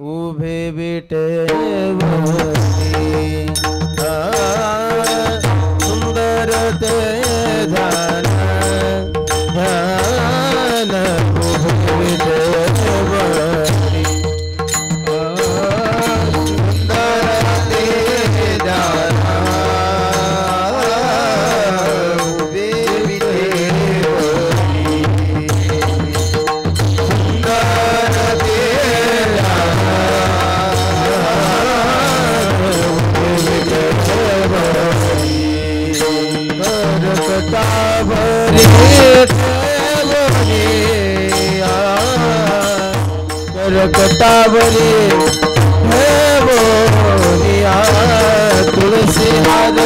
उभे बेटे सुंदर ते ध्यान ध्यान उभे बेटे कटावरी है बोलिया तुलसी हर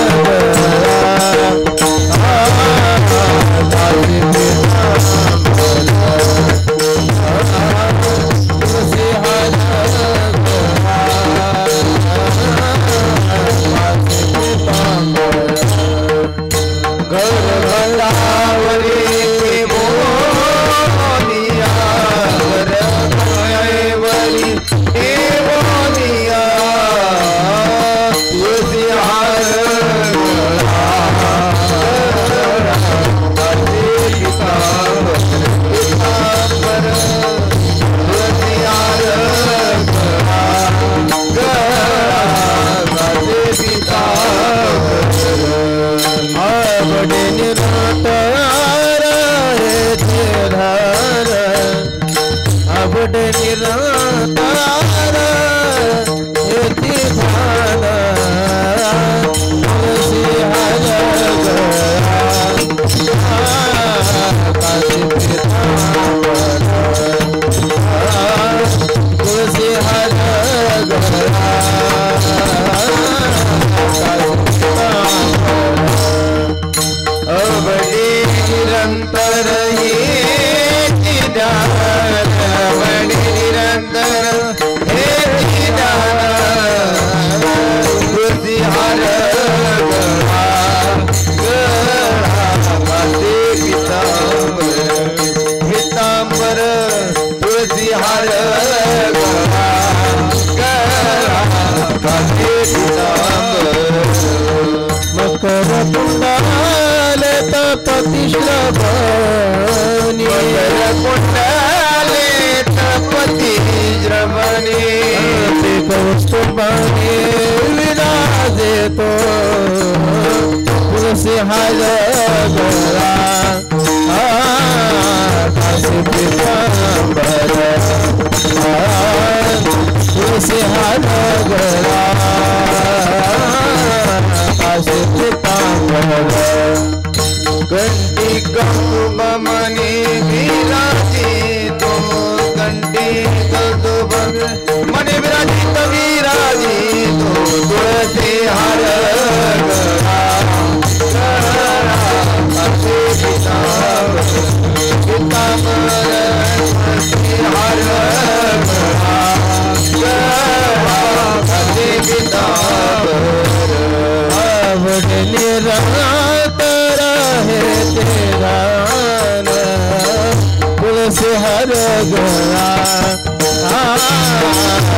गया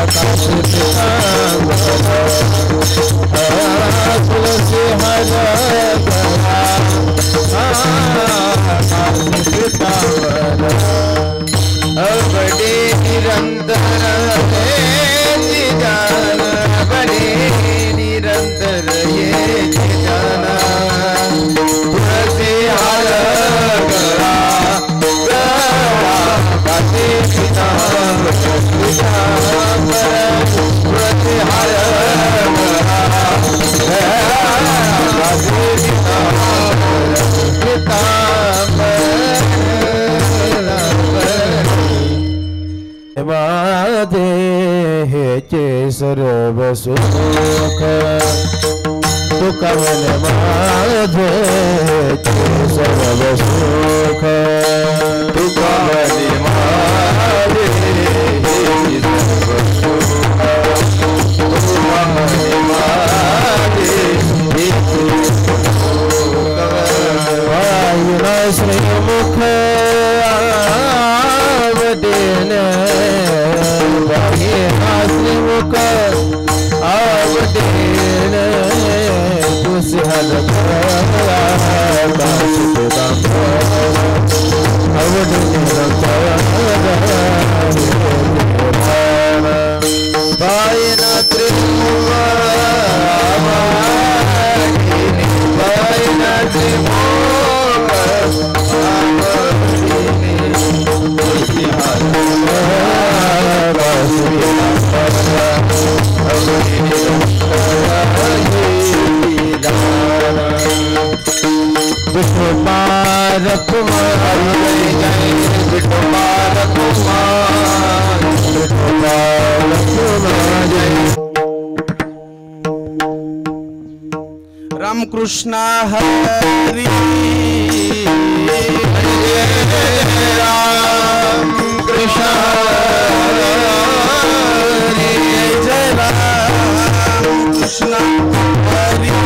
आकाश पिता सुख तुक मन माझे सर्व सुख तुक मन माझे वायुना श्रीमुख आवडेन वायुना श्रीमुख आवडेन कुशल वायुना त्रिमुख वायुना विष्णुपाद कुमार जय विष्णुपाद कुमार विष्णुपाद कुमार जय रामकृष्ण हरि राम कृष्ण हरि जय राम कृष्ण हरि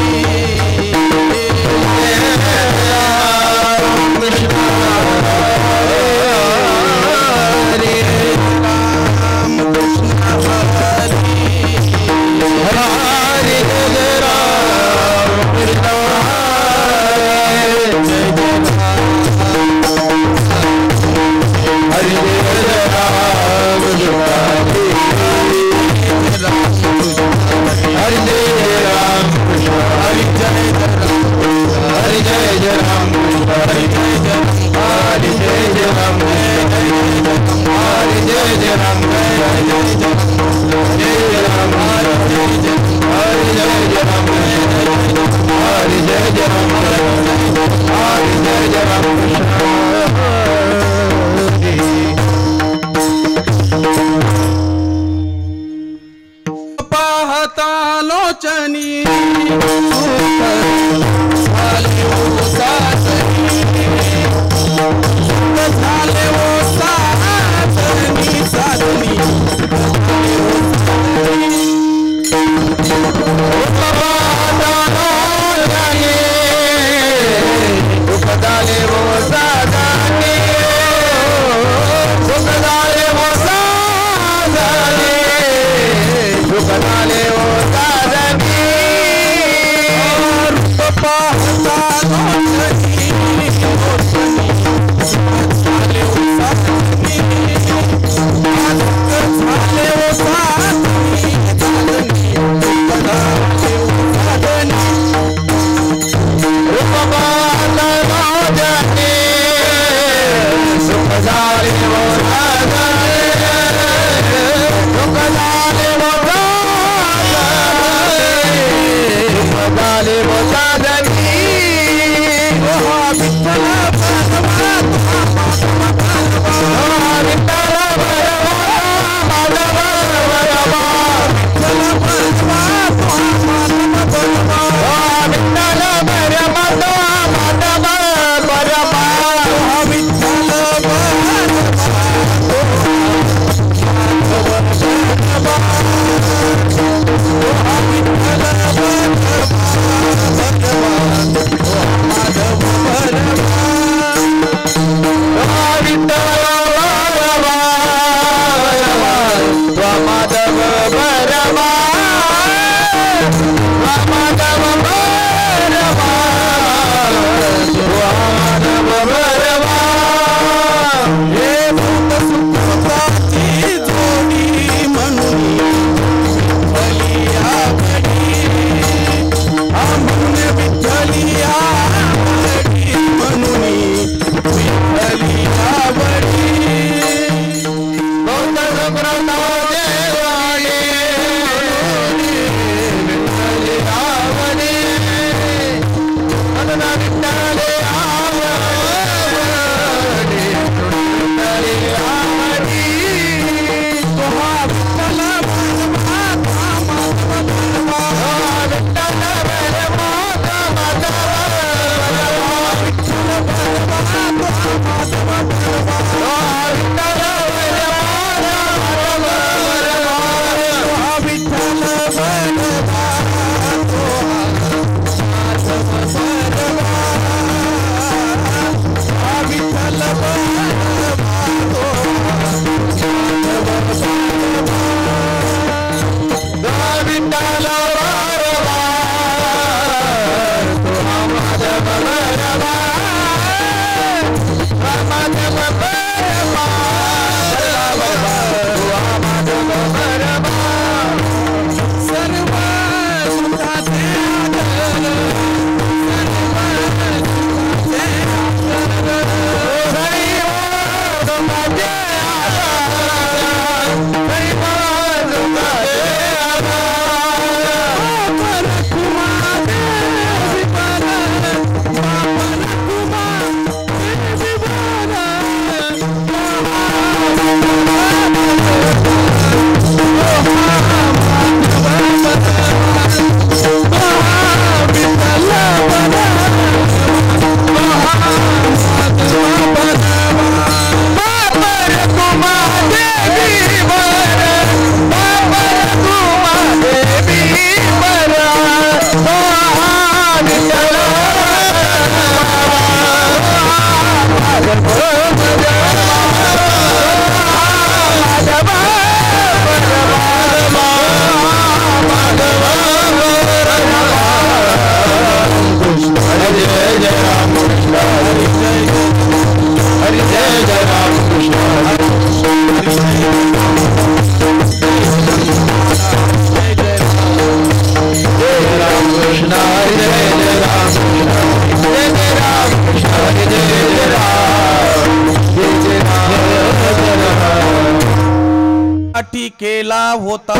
केला होता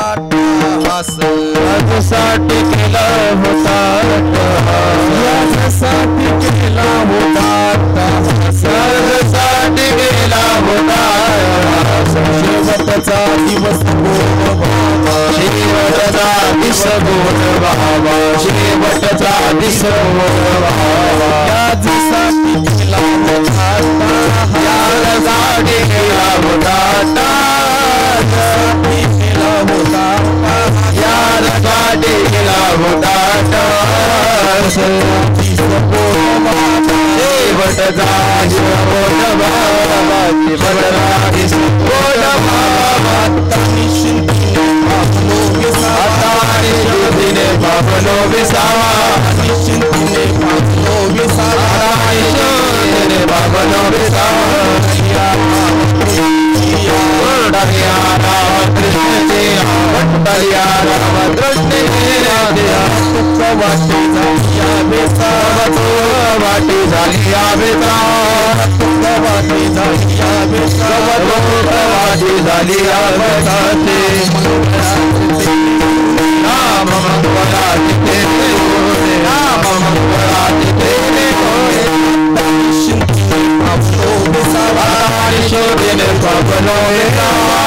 हास साठी केला होता साठी केला होता साठी केला होता शेवटचा दिवस शेवटचा दिस गोड बाबा शेवटचा दिस गोड बाबा यासाठी केला होता यासाठी केला होता केला होता यासाठी केला होता शेवटचा दिस गोड बाबा शेवटचा दिस गोड बाबा निश्चिंतीने बाबलो विसावा निश्चिंतीने बाबलो विसावा निश्चिंतीने बाबलो विसावा डलिया राम कृष्ण जिया डलिया राम कृष्ण जिया वाटी झालिया बेसावा वाटी झालिया बेसावा वाटी झालिया बेसावा वाटी झालिया बेसाते राम मंगलाति तेरे होए राम मंगलाति तेरे होए निश्चिंतीने बाबलो विसावा निश्चिंतीने बाबलो विसावा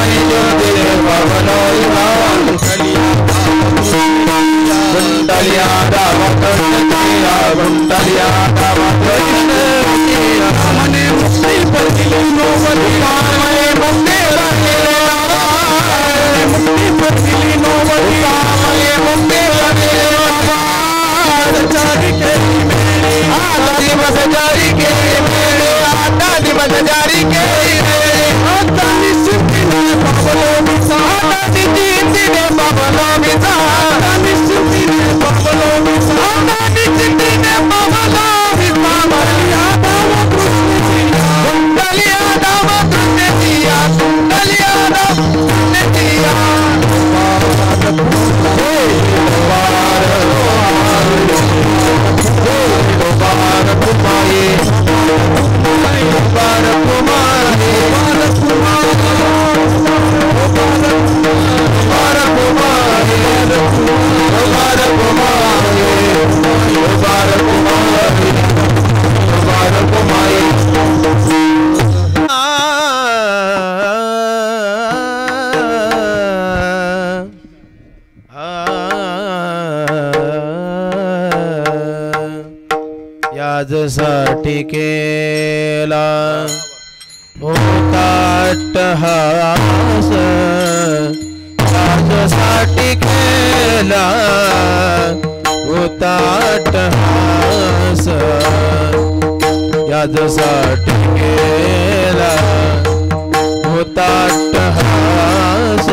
निश्चिंतीने बाबलो विसावा गुंडलिया राम कृष्ण जिया गुंडलिया राम कृष्ण जिया मने मुक्ति पर दिले नोवती मने मुक्ति पर दिले मुक्ति पर दिले नोवती मने मुक्ति पर दिले जारी के मेरे आधा दिवस जारी के मेरे आधा दिवस जारी के मेरे आता निश्चिंतीने बाबलो विसावा निश्चिंतीने बाबलो विसावा निश्चिंतीने बाबलो विसावा निश्चिंतीने बाबलो विसावा डलिया दाव कृष्ण जिया डलिया राम कृष्ण जिया याजसाठी केला होता अट्टहास याजसाठी केला होता अट्टहास याजसाठी केला होता अट्टहास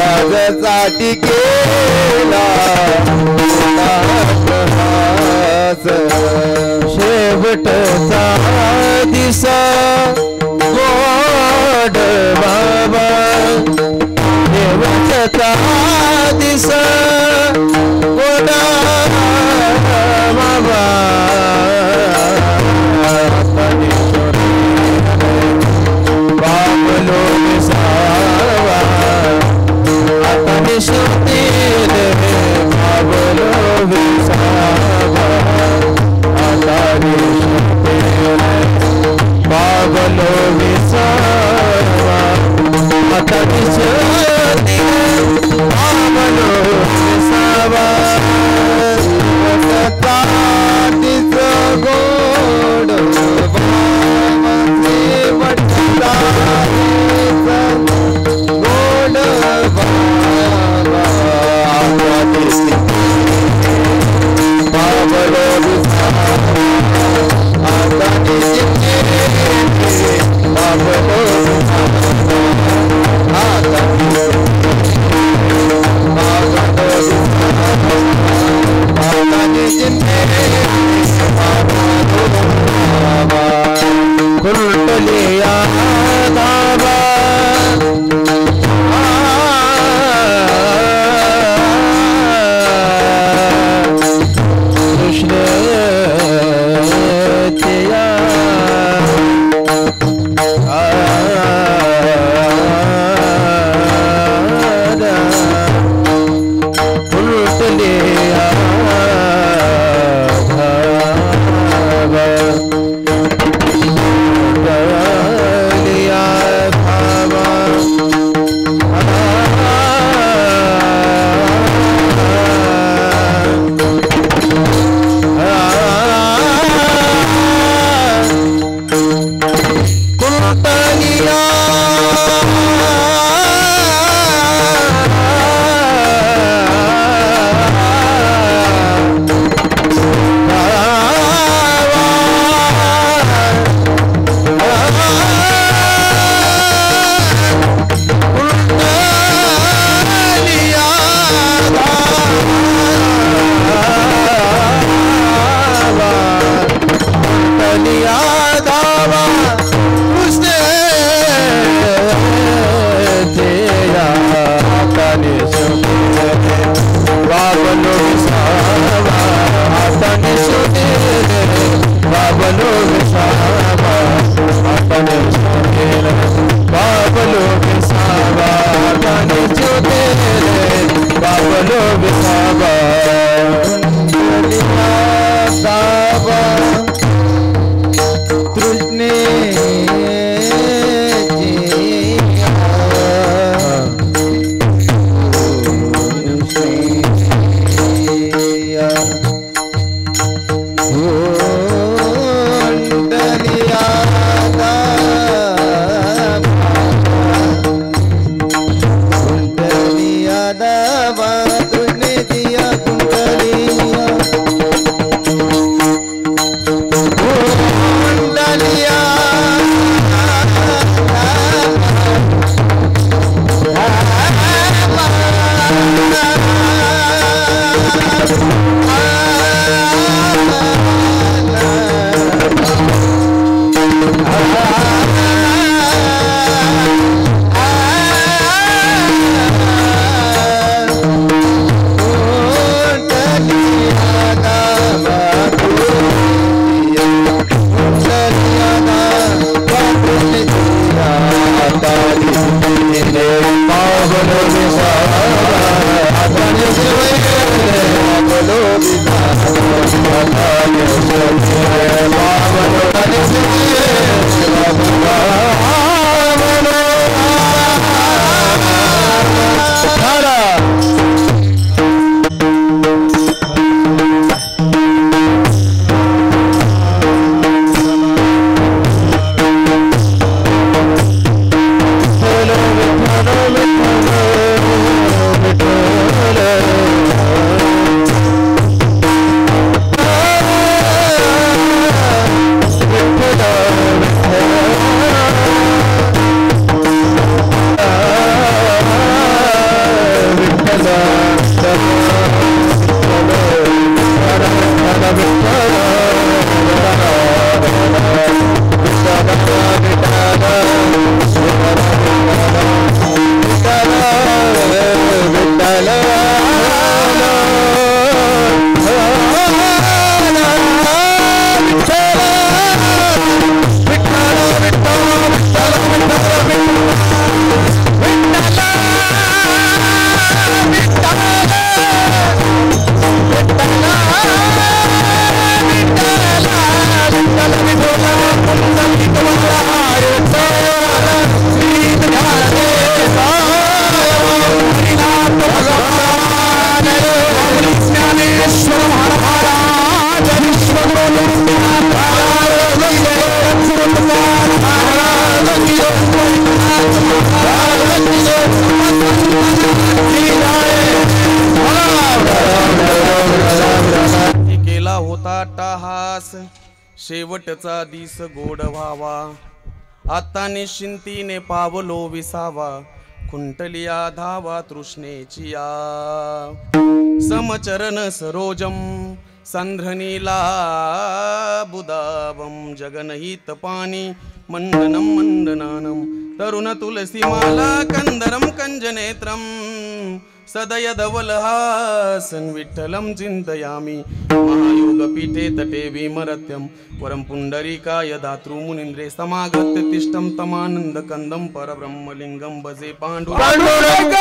राजासाठी केला शेवटचा दिसा गोड बाबा शेवटचा दिसा गोड बाबा बाबलो विसावा आता निशुतीले बाबलो विसावा आता निशुतीले बाबलो विसावा आता निशुतीले बाबलो विसावा ज्ञानेश्वर महाराज विश्वगुरु केला होता टाहास शेवटचा दिस गोड व्हावा आता निश्चिंतीने पावलो विसावा खुंटलिया धावा तृष्णेची या समचरण सरोजम संध्रनीला बुदावम जगनहित पाणी मंडनम मंडनानम तरुण तुलसीमाला कंदरम कंजनेत्रम सदयधवलहासन विठ्ठलं चिन्तयामि महायोगपीठे तटे विमरत्यं वरं पुण्डरीकाय दातृमुनीन्द्रे समागत्य तिष्ठं तमानन्दकन्दं परब्रह्मलिङ्गं भजे पाण्डुरङ्ग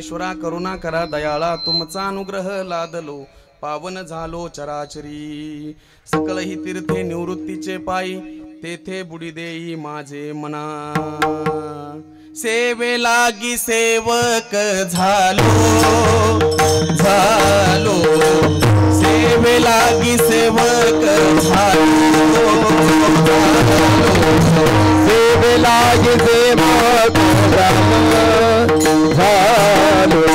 ज्ञानेश्वरा करुणा करा दयाळा तुमचा अनुग्रह लादलो पावन झालो चराचरी सकलही तीर्थे निवृत्तीचे पायी तेथे बुडी देई माझे मना सेवे लागी सेवक झालो झालो सेवे लागी सेवक झालो सेवे लागी सेवक झालो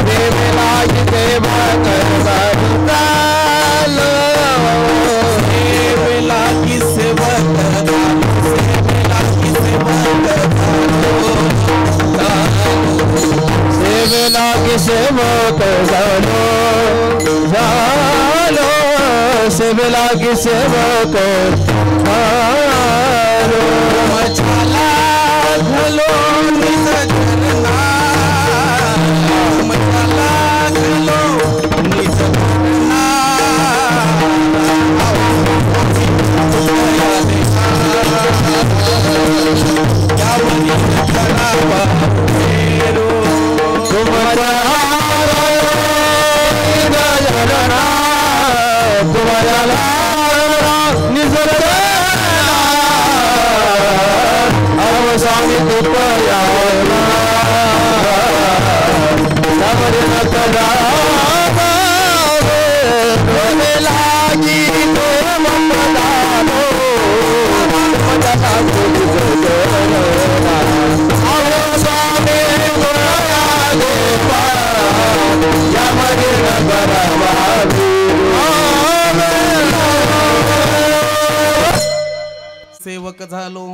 सेवे लागी सेवक झालो सेवे लागी सेवक सेवे लागी सेवक सेवे लागी सेवक झालो झालो सेवे लागी सेवक झालो मचाला घालो निज घरना मचाला घालो निज घरना यावरी करावा फेरो तुम्हारा स्वामी कृपया लागी सेवक झालो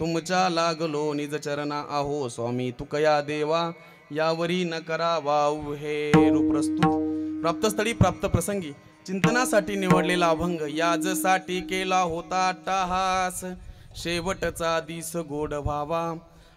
तुमच्या लागलो निज चरणा आहो स्वामी तुकया देवा यावरी न करावा हे प्रस्तुत प्राप्तस्थळी प्राप्त प्रसंगी चिंतनासाठी निवडलेला अभंग याजसाठी केला होता टाहास शेवटचा दिस गोड व्हावा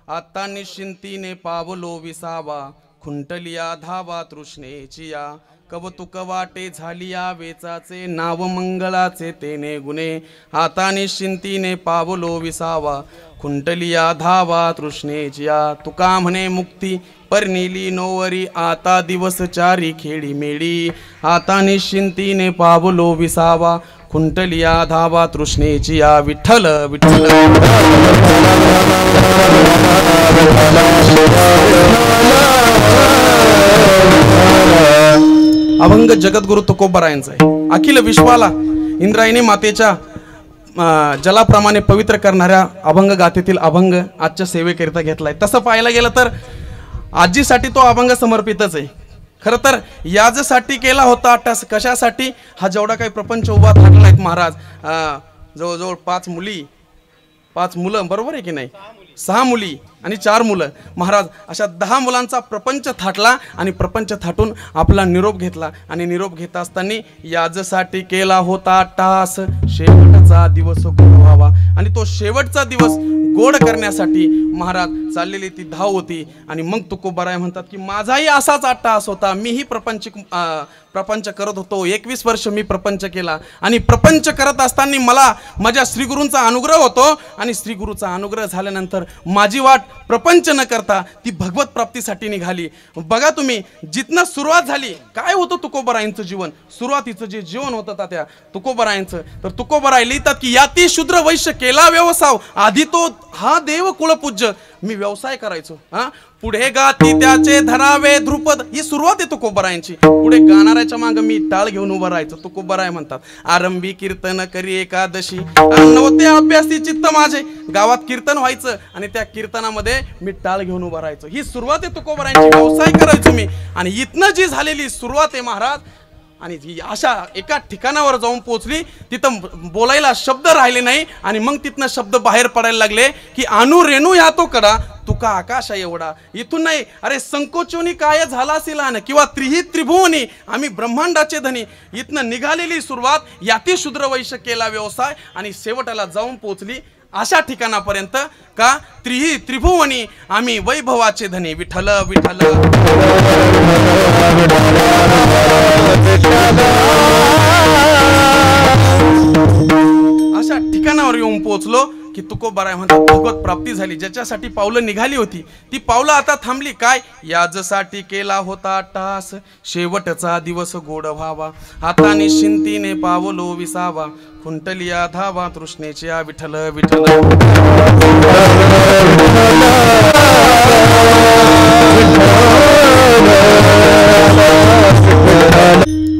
आता निश्चिंतीने पावलो विसावा, खुंटलिया धावा तृष्णेची या. कवतुक वाटे झालिया वेचाचे, नाव मंगळाचे तेने गुणे. आता निश्चिंतीने पावलो विसावा, खुंटलिया धावा तृष्णेची या. तुका म्हणे मुक्ती परनिली नोवरी, आता दिवस चारी खेळी मेळी. आता निश्चिंतीने पावलो विसावा, खुंटलिया धावा तृष्णेची या. विठ्ठल विठ्ठल अभंग जगद्गुरु तुकोबरायांचा आहे. अखिल विश्वाला इंद्रायणी मातेच्या जलाप्रमाणे पवित्र करणाऱ्या अभंग गाथेतील अभंग आजच्या सेवेकरिता घेतलाय. तसं पाहायला गेलं तर आजीसाठी तो अभंग समर्पितच आहे. खरं तर याजसाठी केला होता अट्टास. कशासाठी? हा जेवढा काही प्रपंच उभा थाटलाय महाराज, जवळजवळ 5 मुली 5 मुलं, बरोबर आहे की नाही? 6 मुली आणि 4 मुलं महाराज, अशा 10 मुलांचा प्रपंच थाटला आणि प्रपंच थाटून आपला निरोप घेतला. आणि निरोप घेत असताना याजसाठी केला होता अट्टास, शेवटचा दिवस गोड व्हावा. आणि तो शेवटचा दिवस गोड करण्यासाठी महाराज चाललेली ती धाव होती. आणि मग तुकोबाराय म्हणतात की माझाही असाच अट्टास होता. मीही प्रपंच करत होतो. 21 वर्ष मी प्रपंच केला. आणि प्रपंच करत असताना मला माझ्या श्रीगुरूंचा अनुग्रह होतो. आणि श्रीगुरूचा अनुग्रह झाल्यानंतर माझी वाट प्रपंच न करता ती भगवत प्राप्तीसाठी निघाली. बघा तुम्ही, जिथनं सुरुवात झाली, काय होतं तुकोबरायांचं जीवन, सुरुवातीचं जे जीवन होतं त्या तुकोबरायांचं, तर तुकोबराय लिहितात की याती शूद्र वैश्य केला व्यवसाय, आधी तो हा देव कुळपूज्य. मी व्यवसाय करायचो. पुढे गाती त्याचे धरावे ध्रुपद. ही सुरुवात आहे तुकोबरायांची. पुढे गाणाऱ्याच्या मागे मी टाळ घेऊन उभं राहायचो. तुकोबराय म्हणतात आरंभी कीर्तन करी एकादशी, नव्हते अभ्यासी चित्त माझे. गावात कीर्तन व्हायचं आणि त्या कीर्तनामध्ये मी टाळ घेऊन उभं राहायचो. ही सुरुवात आहे तुकोबरायांची. व्यवसाय करायचो मी. आणि इथनं जी झालेली सुरुवात आहे महाराज, आणि ही अशा एका ठिकाणावर जाऊन पोहोचली, तिथं बोलायला शब्द राहिले नाही. आणि मग तिथनं शब्द बाहेर पडायला लागले की अनु रेणू या तो कडा, तुका आकाशा एवढा. इथून नाही, अरे संकोचोनी काय झाला असेल ना, किंवा त्रिही त्रिभुवनी आम्ही ब्रह्मांडाचे धनी. इथनं निघालेली सुरुवात याती शूद्र वैश्य केला व्यवसाय आणि शेवटाला जाऊन पोहोचली अशा ठिकाणापर्यंत का त्रिही त्रिभुवनी आम्ही वैभवाचे धनी. विठ्ठल विठ्ठल अशा ठिकाणावर येऊन पोहोचलो की तुकोबाराय म्हणतात भगवत प्राप्ती झाली. ज्याच्यासाठी पावलं निघाली होती ती पावलं आता थांबली. काय? याजसाठी केला होता टास, शेवटचा दिवस गोड व्हावा. आता निश्चिंतीने पावलो विसावा, खुंटलिया धावा तृष्णेची या. विठ्ठल विठ्ठल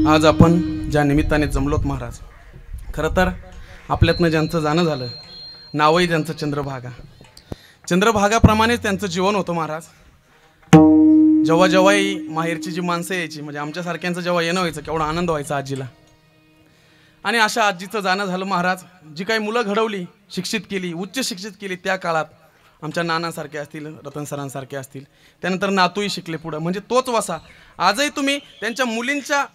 आज आपण ज्या निमित्ताने जमलोत महाराज, खरं तर आपल्यातनं ज्यांचं जाणं झालं, नावही त्यांचं चंद्रभागा. चंद्रभागाप्रमाणेच त्यांचं जीवन होतं महाराज. जेव्हा जेव्हाही माहेरची जी माणसं यायची, म्हणजे आमच्यासारख्यांचं जेव्हा येणं व्हायचं, केवढा आनंद व्हायचा आजीला. आणि अशा आजीचं जाणं झालं महाराज. जी काही मुलं घडवली, शिक्षित केली, उच्च शिक्षित केली त्या काळात, आमच्या नानासारखे असतील, रतन सरांसारखे असतील, त्यानंतर नातूही शिकले पुढं. म्हणजे तोच वसा आजही तुम्ही त्यांच्या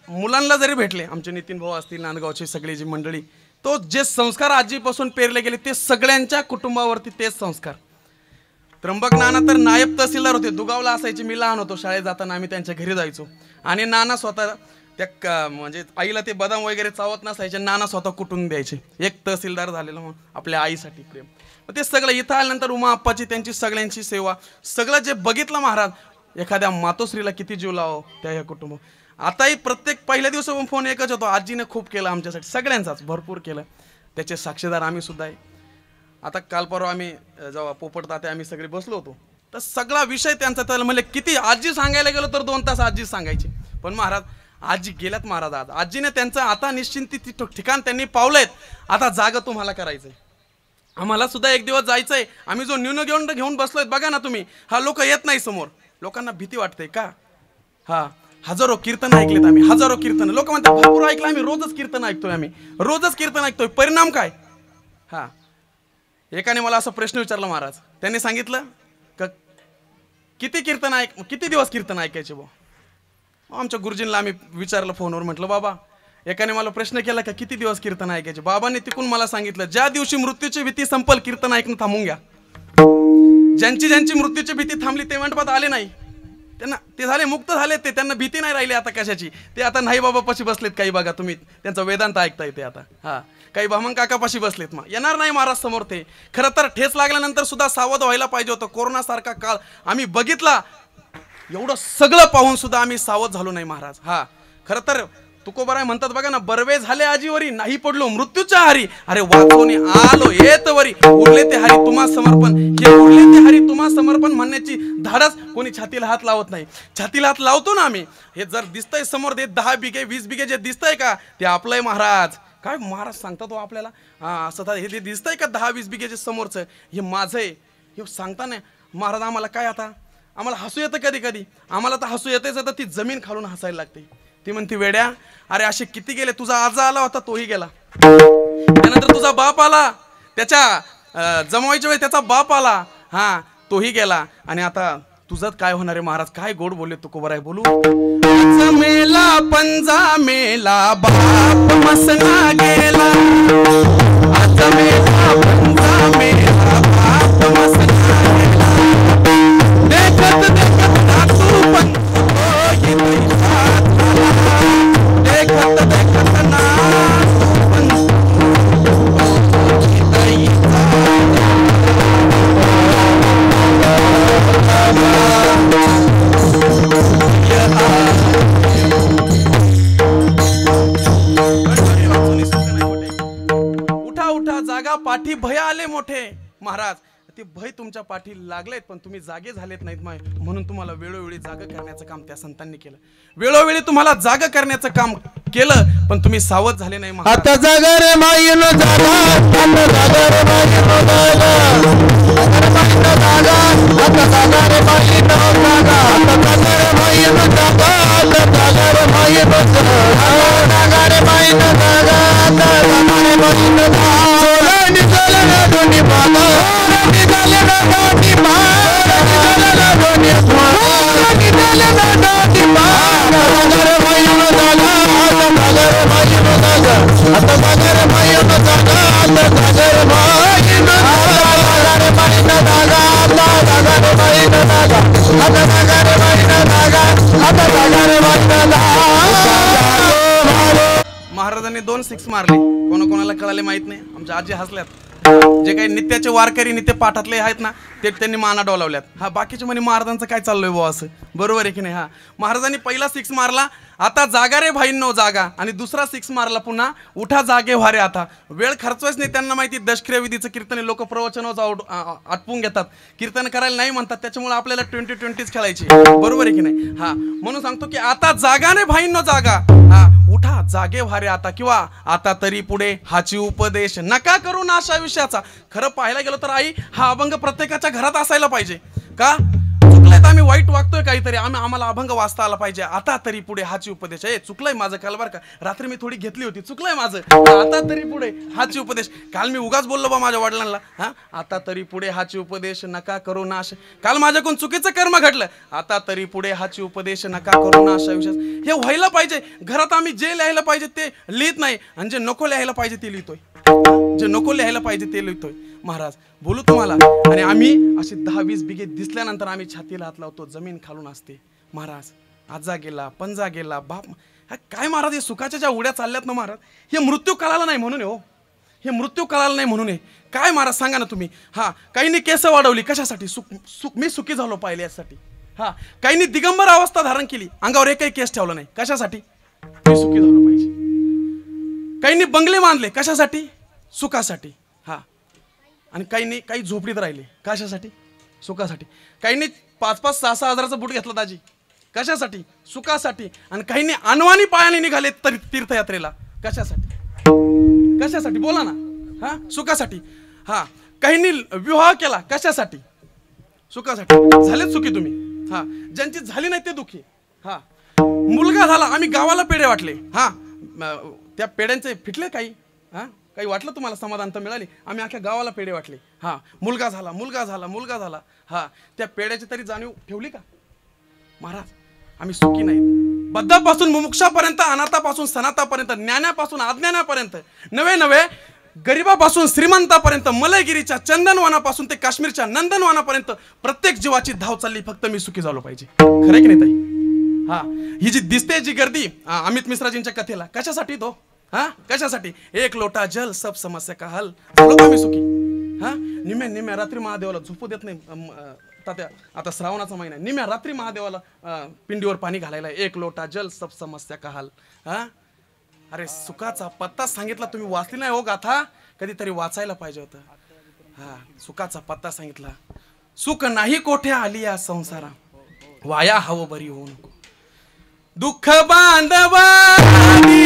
मुलांना जरी भेटले, आमचे नितीन भाऊ असतील, नांदगावची सगळी जी मंडळी, तो जे संस्कार आजीपासून पेरले गेले ते सगळ्यांच्या कुटुंबावरती तेच संस्कार. त्र्यंबक नाना तर नायब तहसीलदार होते, दुगावला असायचे. मी लहान होतो, शाळेत जाताना आम्ही त्यांच्या घरी जायचो. आणि नाना स्वतः त्या म्हणजे आईला ते बदाम वगैरे चावत नसायचे, नाना स्वतः कुटून द्यायचे. एक तहसीलदार झालेलं म्हणून आपल्या आईसाठी प्रेम. ते सगळं इथं आल्यानंतर उमा आप्पाची त्यांची सगळ्यांची सेवा, सगळं जे बघितलं महाराज, एखाद्या मातोश्रीला किती जीव लावो त्या ह्या कुटुंब. आताही प्रत्येक पहिल्या दिवसापासून फोन एकच होतो, आजीने खूप केलं आमच्यासाठी, सगळ्यांचाच भरपूर केलं. त्याचे साक्षीदार आम्ही सुद्धा आहे. आता काल परवा आम्ही जेव्हा पोपट तात्या आम्ही सगळे बसलो होतो, तर सगळा विषय त्यांचा. त्याला म्हणले किती आजी सांगायला गेलो तर 2 तास आजी सांगायची. पण महाराज आजी गेल्यात महाराज. आज आजीने त्यांचं आता निश्चिंती ठिकाण त्यांनी पावलंय. आता जागा तुम्हाला करायचंय, आम्हाला सुद्धा एक दिवस जायचंय. आम्ही जो न्यून घेऊन बसलोय बघा ना तुम्ही, हा लोक येत नाही समोर. लोकांना भीती वाटते का? हा हजारो कीर्तन ऐकलेत आम्ही, हजारो कीर्तन. लोक म्हणतात भरपूर ऐकलं आम्ही, रोजच कीर्तन ऐकतोय, आम्ही रोजच कीर्तन ऐकतोय. परिणाम काय? हा एकाने मला असा प्रश्न विचारला महाराज. त्यांनी सांगितलं का किती दिवस कीर्तन ऐकायचे भाऊ? आमच्या गुरुजींना आम्ही विचारलं फोनवर, म्हटलं बाबा, एकाने मला प्रश्न केला का किती दिवस कीर्तन ऐकायचे? बाबांनी तिकून मला सांगितलं ज्या दिवशी मृत्यूची भीती संपल कीर्तन ऐकणं थांबून घ्या. ज्यांची ज्यांची मृत्यूची भीती थांबली ते मंडपात आले नाही, त्यांना ते झाले मुक्त झाले, ते त्यांना भीती नाही राहिली आता कशाची. ते आता नाही बाबा पाशी बसलेत काही, बघा तुम्ही त्यांचा वेदांत ऐकता येते आता. हा, काही भामंग काका पाशी बसलेत, मग येणार नाही महाराज समोर. ते खरं तर ठेच लागल्यानंतर सुद्धा सावध व्हायला पाहिजे होतं. कोरोना सारखा काळ आम्ही बघितला, एवढं सगळं पाहून सुद्धा आम्ही सावध झालो नाही महाराज. हा, खरं तर तुकोबाराय म्हणतात बघा ना, बर्वे झाले आजीवरी, नाही पडलो मृत्यूच्या हारी, अरे वाचोनी आलो येत वरी, उरले ते हरी तुम्हा समर्पण. हे उरले ते हरी तुम्हा समर्पण म्हणण्याची धाडस कोणी छातीला हात लावत नाही. छातीला हात लावतो ना आम्ही. हे जर दिसतंय समोर, ते 10 बिघे 20 बिघे जे दिसतंय का, ते आपलंय महाराज. काय महाराज सांगता तो आपल्याला, हा असं हे जे दिसतंय का 10-20 बिघे जे समोरचं, हे माझं आहे हे सांगता नाही महाराज. आम्हाला काय आता, आम्हाला हसू येतं कधी कधी, आम्हाला तर हसू येतेच, तर ती जमीन खालून हसायला लागते. ती म्हणते वेड्या, अरे असे किती गेले, तुझा आजा आला होता तोही गेला, त्यानंतर तुझा बाप आला, त्याच्या जमवायच्या वेळी त्याचा बाप आला, हा तोही गेला, आणि आता तुझं काय होणार आहे महाराज. काय गोड बोलले तुकोबाराय. बोलू मेला पंजा मेला बाप मसना गेला, आज मेला पंजा मेला बाप मसना गेला, देखत देखत नातू पण देखत देखत नातू पण उठा उठा जागा पाठी भय आले मोठे महाराज. ते भय तुमच्या पाठी लागलेत, पण तुम्ही जागे झालेत नाहीत. म्हणून तुम्हाला वेळोवेळी जागा करण्याचं काम त्या संतांनी केलं. वेळोवेळी तुम्हाला जागा करण्याचं काम केलं, पण तुम्ही सावध झाले नाही. आता जागा रे माईनो जागा, आता जागा रे माईनो जागा, आता जागा रे माईनो जागा, आता जागा रे माईनो जागा, आता जागा रे माईनो जागा, जागा रे माईनो जागा, आता जागा रे माईनो जागा. सोला दोन्ही बाबा, निघाले ना दोन्ही बाबा, निघाले ना दोन्ही बाबा, निघाले ना दोन्ही बाबा, जागा रे माईनो जागा, आता जागा रे माईनो जागा, आता जागा रे माईनो जागा, आता जागा रे माईनो जागा, जागा रे माईनो जागा, आता जागा रे माईनो जागा, आता जागा रे माईनो जागा, आता जागा रे माईनो जागा. महाराजांनी 2 6 मारले, कोणाकोणाला कळाले माहित नाही. आमच्या आजी हसल्यात. जे काही नित्याचे वारकरी नित्य पाठातले आहेत ना, ते त्यांनी माना डोलावल्यात. हा, बाकीचे म्हणे महाराजांचं काय चाललंय बुवा असं, बरोबर आहे की नाही. हा, महाराजांनी पहिला 6 मारला, आता जागा रे भाईंनो जागा, आणि दुसरा 6 मारला पुन्हा, उठा जागे व्हारे. आता वेळ खर्चवायच नाही. त्यांना माहिती दशक्रिया विधीचं कीर्तन लोक प्रवचनावर आटपून घेतात, कीर्तन करायला नाही म्हणतात, त्याच्यामुळे आपल्याला 20-20 खेळायची, बरोबर आहे की नाही. हा, म्हणून सांगतो की आता जागा रे भाईंनो जागा, हा उठा जागे व्हारे आता, किंवा आता तरी पुढे हाची उपदेश नका करू नाशा विषयाचा. खरं पाहायला गेलो तर आई, हा अभंग प्रत्येकाच्या घरात असायला पाहिजे. का चुकलंय तर आम्ही वाईट वागतोय काहीतरी, आम्हाला अभंग वाचता आला पाहिजे. आता तरी पुढे हाची उपदेश. चुकलंय माझं काल बरं का, रात्री मी थोडी घेतली होती, चुकलंय माझं. आता तरी पुढे हाची उपदेश. काल मी उगाच बोललो बा माझ्या वडिलांना, हा आता तरी पुढे हाची उपदेश नका करू नाश. काल माझ्याकडून चुकीचं कर्म घडलं, आता तरी पुढे हाची उपदेश नका करू नाश विषय. हे व्हायला पाहिजे घरात. आम्ही जे लिहायला पाहिजे ते लिहित नाही, आणि जे नको लिहायला पाहिजे ते लिहितोय, जे नको लिहायला पाहिजे ते लिहितोय. महाराज बोलू तुम्हाला, आणि आम्ही असे 10-20 बिघे दिसल्यानंतर आम्ही छातीला हात लावतो, जमीन खालून असते. महाराज आजा गेला, पंजा गेला, बाप काय महाराज, हे सुखाच्या ज्या उड्या चालल्यात ना महाराज, हे मृत्यू कळाला नाही म्हणून हो, हे मृत्यू कळाला नाही म्हणून काय महाराज सांगा ना तुम्ही. हा, काहींनी केस वाढवली कशासाठी, मी सुखी झालो पाहिले यासाठी. हा, काहींनी दिगंबर अवस्था धारण केली, अंगावर एकही केस ठेवला नाही कशासाठी, मी सुखी झालो पाहिजे. काहींनी बंगले बांधले कशासाठी, सुखासाठी. हा, आणि काही झोपडीत राहिले कशासाठी, सुखासाठी. काहींनी 5-5, 6-6 हजाराचा बूट घेतला दाजी कशासाठी, सुखासाठी. आणि काहींनी अनवाणी पायाने निघाले तीर्थयात्रेला कशासाठी, कशासाठी बोला ना. हा, सुखासाठी. हा, काहींनी विवाह केला कशासाठी, सुखासाठी. झालेत सुखी तुम्ही. हा, ज्यांची झाली नाही ते दुःखी. हा, मुलगा झाला, आम्ही गावाला पेढे वाटले. हा, त्या पेढ्यांचे फिटले काही, हा काही वाटलं तुम्हाला समाधान तर मिळाली, आम्ही अख्ख्या गावाला पेढे वाटले. हा, मुलगा झाला, मुलगा झाला, मुलगा झाला. हा, त्या पेढ्याची तरी जाणीव ठेवली का महाराज. आम्ही सुखी नाहीत. बद्धापासून मुमुक्षापर्यंत, अनाथापासून सनाथापर्यंत, ज्ञानापासून अज्ञानापर्यंत, नवे गरिबापासून श्रीमंतापर्यंत, मलयगिरीच्या चंदनवनापासून ते काश्मीरच्या नंदनवनापर्यंत प्रत्येक जीवाची धाव चालली, फक्त मी सुखी झालो पाहिजे. खरं की नाही ताई? हा, ही जी दिसते जी गर्दी अमित मिश्राजींच्या कथेला, कशासाठी तो? हा, कशासाठी? एक लोटा जल सब समस्या का हल. झालो का मी सुखी? हा, निम्या रात्री महादेवाला झोपू देत नाही तात्या. आता श्रावणाचा महिना, निम्या रात्री महादेवाला पिंडीवर पाणी घालायला, एक लोटा जल सब समस्या का हल. हा, अरे सुखाचा पत्ता सांगितला, तुम्ही वाचली नाही हो गाथा? कधीतरी वाचायला पाहिजे होतं. हा, सुखाचा पत्ता सांगितला. सुख नाही कोठे आली या संसारा, वाया हवं बरी होऊ नको. दुःख बांधवानी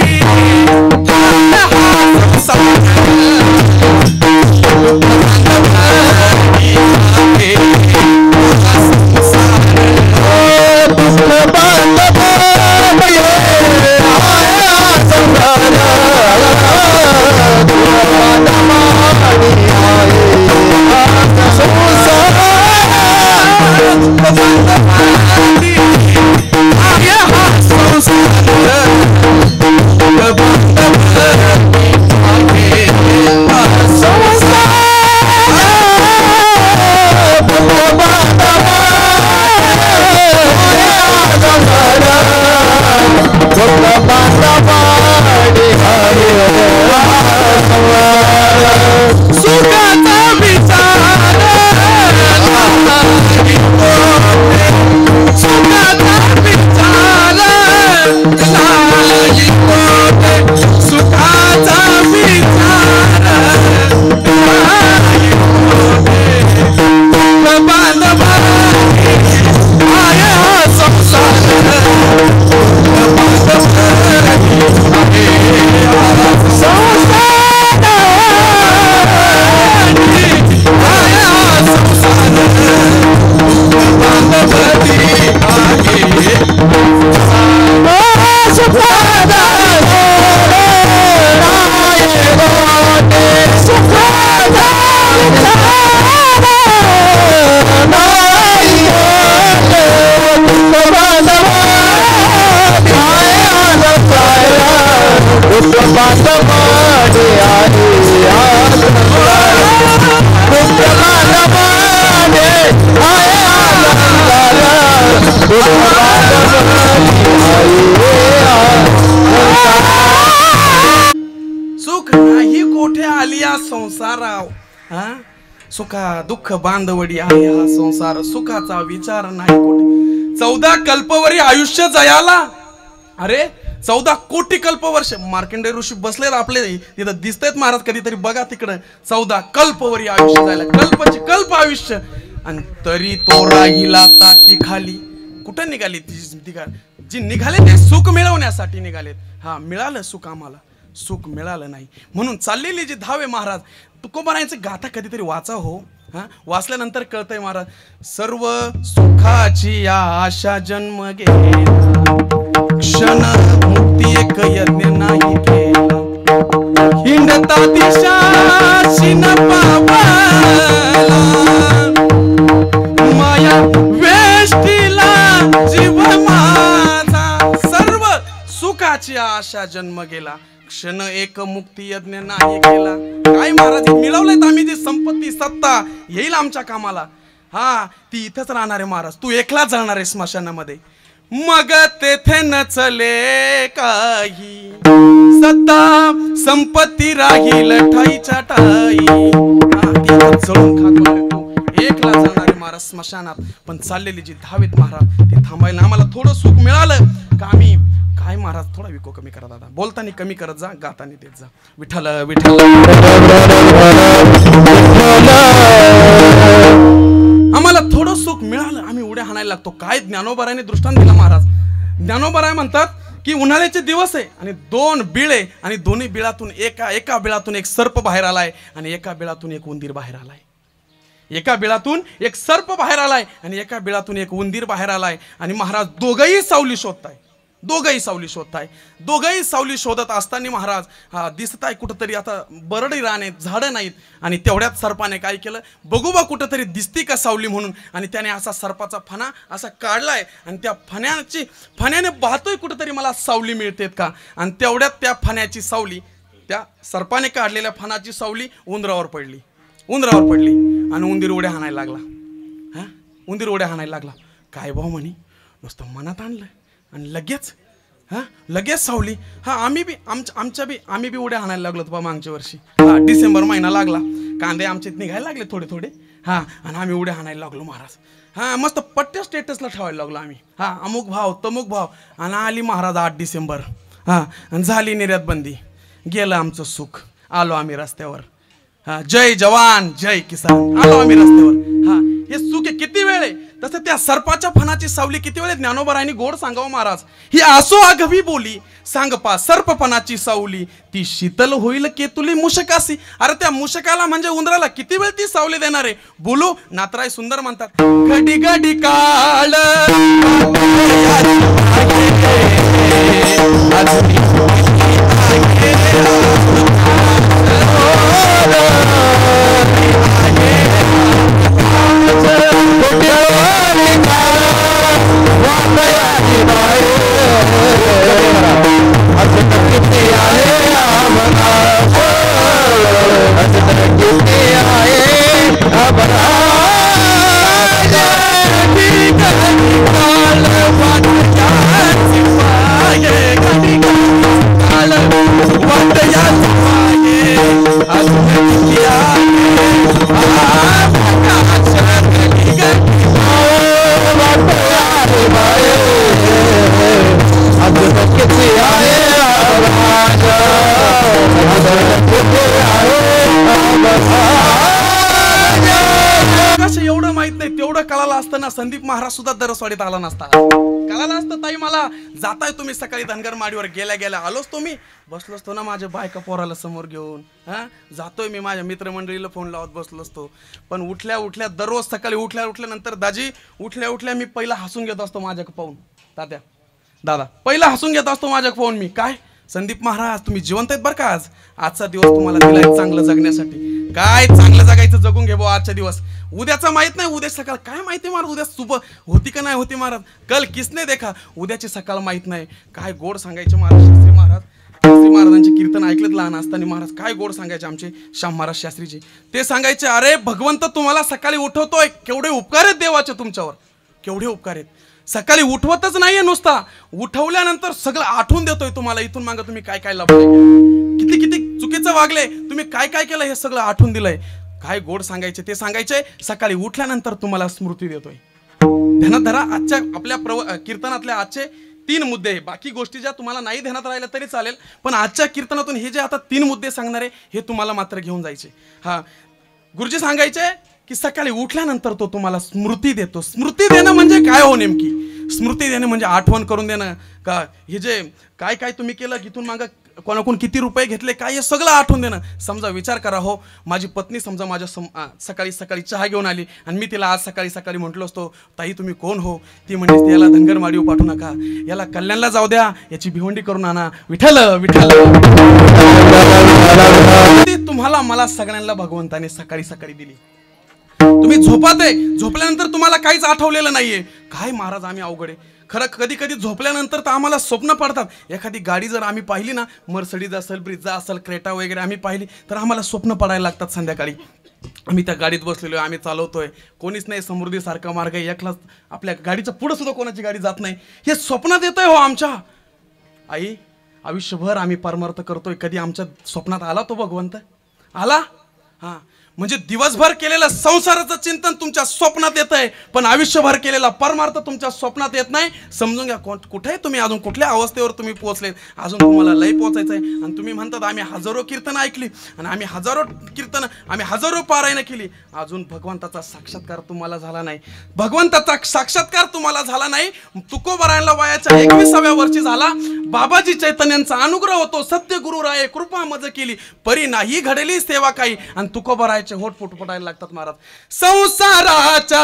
सुख नाही कोठे आलिया संसारा. हा, सुखा दुःख बांधवडी आहे हा संसार, सुखाचा विचार नाही कोठे. 14 कल्पवरी आयुष्य जयाला. अरे 14 कोटी कल्पवर्ष मार्कंडेय ऋषी बसलेत आपले तिथं दिसतायत महाराज, कधीतरी बघा तिकडं. 14 कल्पवरी आयुष्य जायला, कल्पची कल्प आयुष्य, आणि तरी तो राहिला ताटी खाली. कुठं निघाली ती? जी निघाले ते सुख मिळवण्यासाठी निघालेत. हा, मिळालं सुख आम्हाला, सुख मिळालं नाही म्हणून चाललेली जी धाव आहे महाराज. तुकोबारायांचं गाथा कधीतरी वाचा हो. हा, वाचल्यानंतर कळतंय महाराज, सर्व सुखाची आशा जन्म गेला, क्षण मुक्ती एक यज्ञ नाही केला. हिंडता दिशा शिन पावला, माया वेष्टीला जीव माझा. सर्व सुखाची आशा जन्म गेला, क्षण एक मुक्ती यज्ञ नाही केला. काय महाराज मिळवलेत आम्ही जी संपत्ती सत्ता, येईल आमच्या कामाला. हा, ती इथंच राहणार आहे महाराज, तू एकलाच जाणार आहे स्मशानामध्ये. मग तेथे नचले काही, सत्ता संपत्ती राहील ठाईच्या ठाई. जळून खातो तू, एकला जाणार आहे महाराज स्मशानात. पण चाललेली जी धावेत महाराज, ते थांबायला आम्हाला थोडं सुख मिळालं का आम्ही काय महाराज थोडा विको कमी करा दादा, बोलताना कमी करत जा, गाताना देत जा. विठ्ठल विठ्ठल. आम्हाला थोडं सुख मिळालं, आम्ही उड्या हाणायला लागतो. काय ज्ञानोबाराने दृष्टांत दिला महाराज. ज्ञानोबाराय म्हणतात की उन्हाळ्याचे दिवस आहे आणि 2 बिळे, आणि दोन्ही बिळातून एका बिळातून एक सर्प बाहेर आलाय आणि एका बिळातून एक उंदीर बाहेर आलाय. एका बिळातून एक सर्प बाहेर आलाय आणि एका बिळातून एक उंदीर बाहेर आलाय. आणि महाराज दोघंही सावली शोधताय, दोघंही सावली शोधताय. दोघंही सावली शोधत असताना महाराज हा दिसताय कुठंतरी आता बरडी राणे, झाडं नाहीत. आणि तेवढ्यात सर्पाने काय केलं, बघू बा कुठंतरी दिसती का सावली म्हणून, आणि त्याने असा सर्पाचा फणा असा काढलाय आणि त्या फण्याने पाहतोय कुठंतरी मला सावली मिळतेत का. आणि तेवढ्यात त्या फण्याची सावली त्या सर्पाने काढलेल्या फणाची सावली उंदरावर पडली आणि उंदीर उड्या हाणायला लागला. उंदीर उड्या हाणायला लागला. काय भाऊ म्हणे, नुसतं मनात आणलं आणि लगेच सावली. आम्ही बी उड्या हाणायला लागलो होतो मागच्या वर्षी. डिसेंबर महिना लागला, कांदे आमचे निघायला लागले थोडे आणि आम्ही उड्या हाणायला लागलो महाराज. मस्त पट्ट्या स्टेटसला ठेवायला लागलो आम्ही. अमुक भाव तमुक भाव. आणि आली महाराज 8 डिसेंबर. आणि झाली निर्यात बंदी. गेलं आमचं सुख. आलो आम्ही रस्त्यावर. जय जवान जय किसान. आलो आम्ही रस्त्यावर. हे सुख किती वेळ आहे, तसं त्या सर्पाच्या फणाची सावली किती वेळ. ज्ञानोबारायांनी गोड सांगावं महाराज, ही आसो आगवी बोली सांग पा सर्पपणाची सावली, ती शीतल होईल केतुली मुशकासी. अरे त्या मुशकाला म्हणजे उंदराला किती वेळ ती सावली देणार आहे. बोलू नातराय सुंदर म्हणतात, घडी घडी काळ एवढं माहित नाही तेवढं कळालं असताना संदीप महाराज सुद्धा दरसवाडीत आला नसता. कळालं असतं ताई मला जाताय तुम्ही सकाळी धनगर माडीवर गेल्या आलोच तुम्ही बसलो असतो ना माझ्या बायका पोराला समोर घेऊन. जातोय मी माझ्या मित्रमंडळीला फोन लावत बसलो असतो. पण उठल्या दररोज सकाळी उठल्यानंतर दाजी उठल्या मी पहिला हसून घेत असतो माझ्याकडे पाहून. दादा पहिला हसून घेत असतो माझ्याकडे पाहून मी. काय संदीप महाराज तुम्ही जिवंत आहेत बरं का. आजचा दिवस तुम्हाला दिलाय चांगलं जगण्यासाठी. काय चांगलं जगायचं जगून घे भाऊ आजचा दिवस. उद्याचा माहित नाही, उद्या सकाळ काय माहिती महाराज, उद्या सुबह होती का नाही होती महाराज. कल किसने देखा. उद्याची सकाळ माहित नाही. काय गोड सांगायचे महाराज शास्त्री महाराजांचे कीर्तन ऐकलेत लहान असताना महाराज. काय गोड सांगायचे आमचे श्याम महाराज शास्त्रीजी. ते सांगायचे, अरे भगवंत तुम्हाला सकाळी उठवतोय, केवढे उपकार आहेत देवाचे तुमच्यावर, केवढे उपकार आहेत. सकाळी उठवतच नाहीये, नुसता उठवल्यानंतर सगळं आठवून देतोय तुम्हाला. इथून मागं तुम्ही काय काय लाभले, किती चुकीचं वागले, तुम्ही काय काय केलं हे सगळं आठवून दिलंय. काय गोड सांगायचे. ते सांगायचे सकाळी उठल्यानंतर तुम्हाला स्मृती देतोय. ध्यानात धरा आजच्या आपल्या कीर्तनातले आजचे 3 मुद्दे. बाकी गोष्टी ज्या तुम्हाला नाही ध्यानात राहिल्या तरी चालेल, पण आजच्या कीर्तनातून हे जे आता 3 मुद्दे सांगणार आहे हे तुम्हाला मात्र घेऊन जायचे. गुरुजी सांगायचे की सकाळी उठल्यानंतर तो तुम्हाला स्मृती देतो. स्मृती देणं म्हणजे काय हो नेमकी. स्मृती देणं म्हणजे आठवण करून देणं का. हे जे काय काय तुम्ही केलं, इथून मागं कोणाकोण किती रुपये घेतले, काय हे सगळं आठवून देणं. समजा विचार करा हो, माझी पत्नी समजा माझ्या सकाळी चहा घेऊन आली आणि मी तिला आज सकाळी म्हटलो असतो, ताई तुम्ही कोण हो. ती म्हणते याला धनगर माडीवर पाठवू नका, याला कल्याणला जाऊ द्या, याची भिवंडी करून आणा. विठ्ठल तुम्हाला मला सगळ्यांना भगवंताने सकाळी दिली. तुम्ही झोपल्यानंतर तुम्हाला काहीच आठवलेलं नाहीये. काय महाराज आम्ही अवघड आहे खरं. कधी झोपल्यानंतर तर आम्हाला स्वप्न पडतात. एखादी गाडी जर आम्ही पाहिली ना, मर्सडीज असेल, ब्रिझा असेल, क्रेटा वगैरे आम्ही पाहिली तर आम्हाला स्वप्न पडायला लागतात. संध्याकाळी आम्ही त्या गाडीत बसलेलो, आम्ही चालवतोय, कोणीच नाही, समृद्धीसारखा मार्ग आहे, एकलाच आपल्या गाडीच्या पुढे सुद्धा कोणाची गाडी जात नाही. हे स्वप्नात येतंय हो आमच्या. आई आयुष्यभर आम्ही परमार्थ करतोय, कधी आमच्या स्वप्नात आला तो भगवंत आला. म्हणजे दिवसभर केलेलं संसाराचं चिंतन तुमच्या स्वप्नात येत आहे, पण आयुष्यभर केलेला परमार्थ तुमच्या स्वप्नात येत नाही. समजून घ्या कुठे तुम्ही अजून कुठल्या अवस्थेवर तुम्ही पोहोचलेत. अजून तुम्हाला लय पोहोचायचं आहे. आणि तुम्ही म्हणतात आम्ही हजारो कीर्तन ऐकली आणि आम्ही हजारो पारायण केली, अजून भगवंताचा साक्षात्कार तुम्हाला झाला नाही. भगवंताचा साक्षात्कार तुम्हाला झाला नाही. तुकोबारायणला वयाच्या 21व्या वर्षी झाला. बाबाजी चैतन्यांचा अनुग्रह होतो. सत्य गुरु राये कृपा मज केली, परी नाही घडली सेवा काही. आणि तुकोबाराय होट फुट पडायला लागतात महाराज. संसाराच्या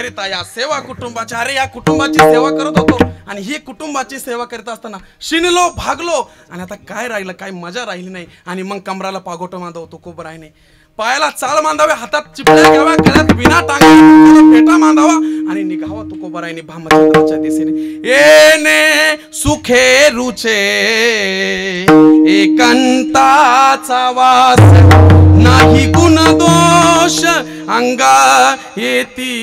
करिता या सेवा कुटुंबाची, अरे या कुटुंबाची सेवा करत होतो आणि ही कुटुंबाची सेवा करत असताना शिनलो भागलो आणि आता काय राहिलं, काय मजा राहिली नाही. आणि मग कमराला पागोटं बांधावं तो कोबराय नाही, पायाला चाळ बांधावे, हातात चिपळ्या घ्याव्या, गळ्यात विना टांगा फेटा बांधावा आणि निघावा तो कोबरायने भामचंद्राच्या दिशेने. येणे सुखे रुचे एकांताचा वास, नाही गुण दोष अंगा येती,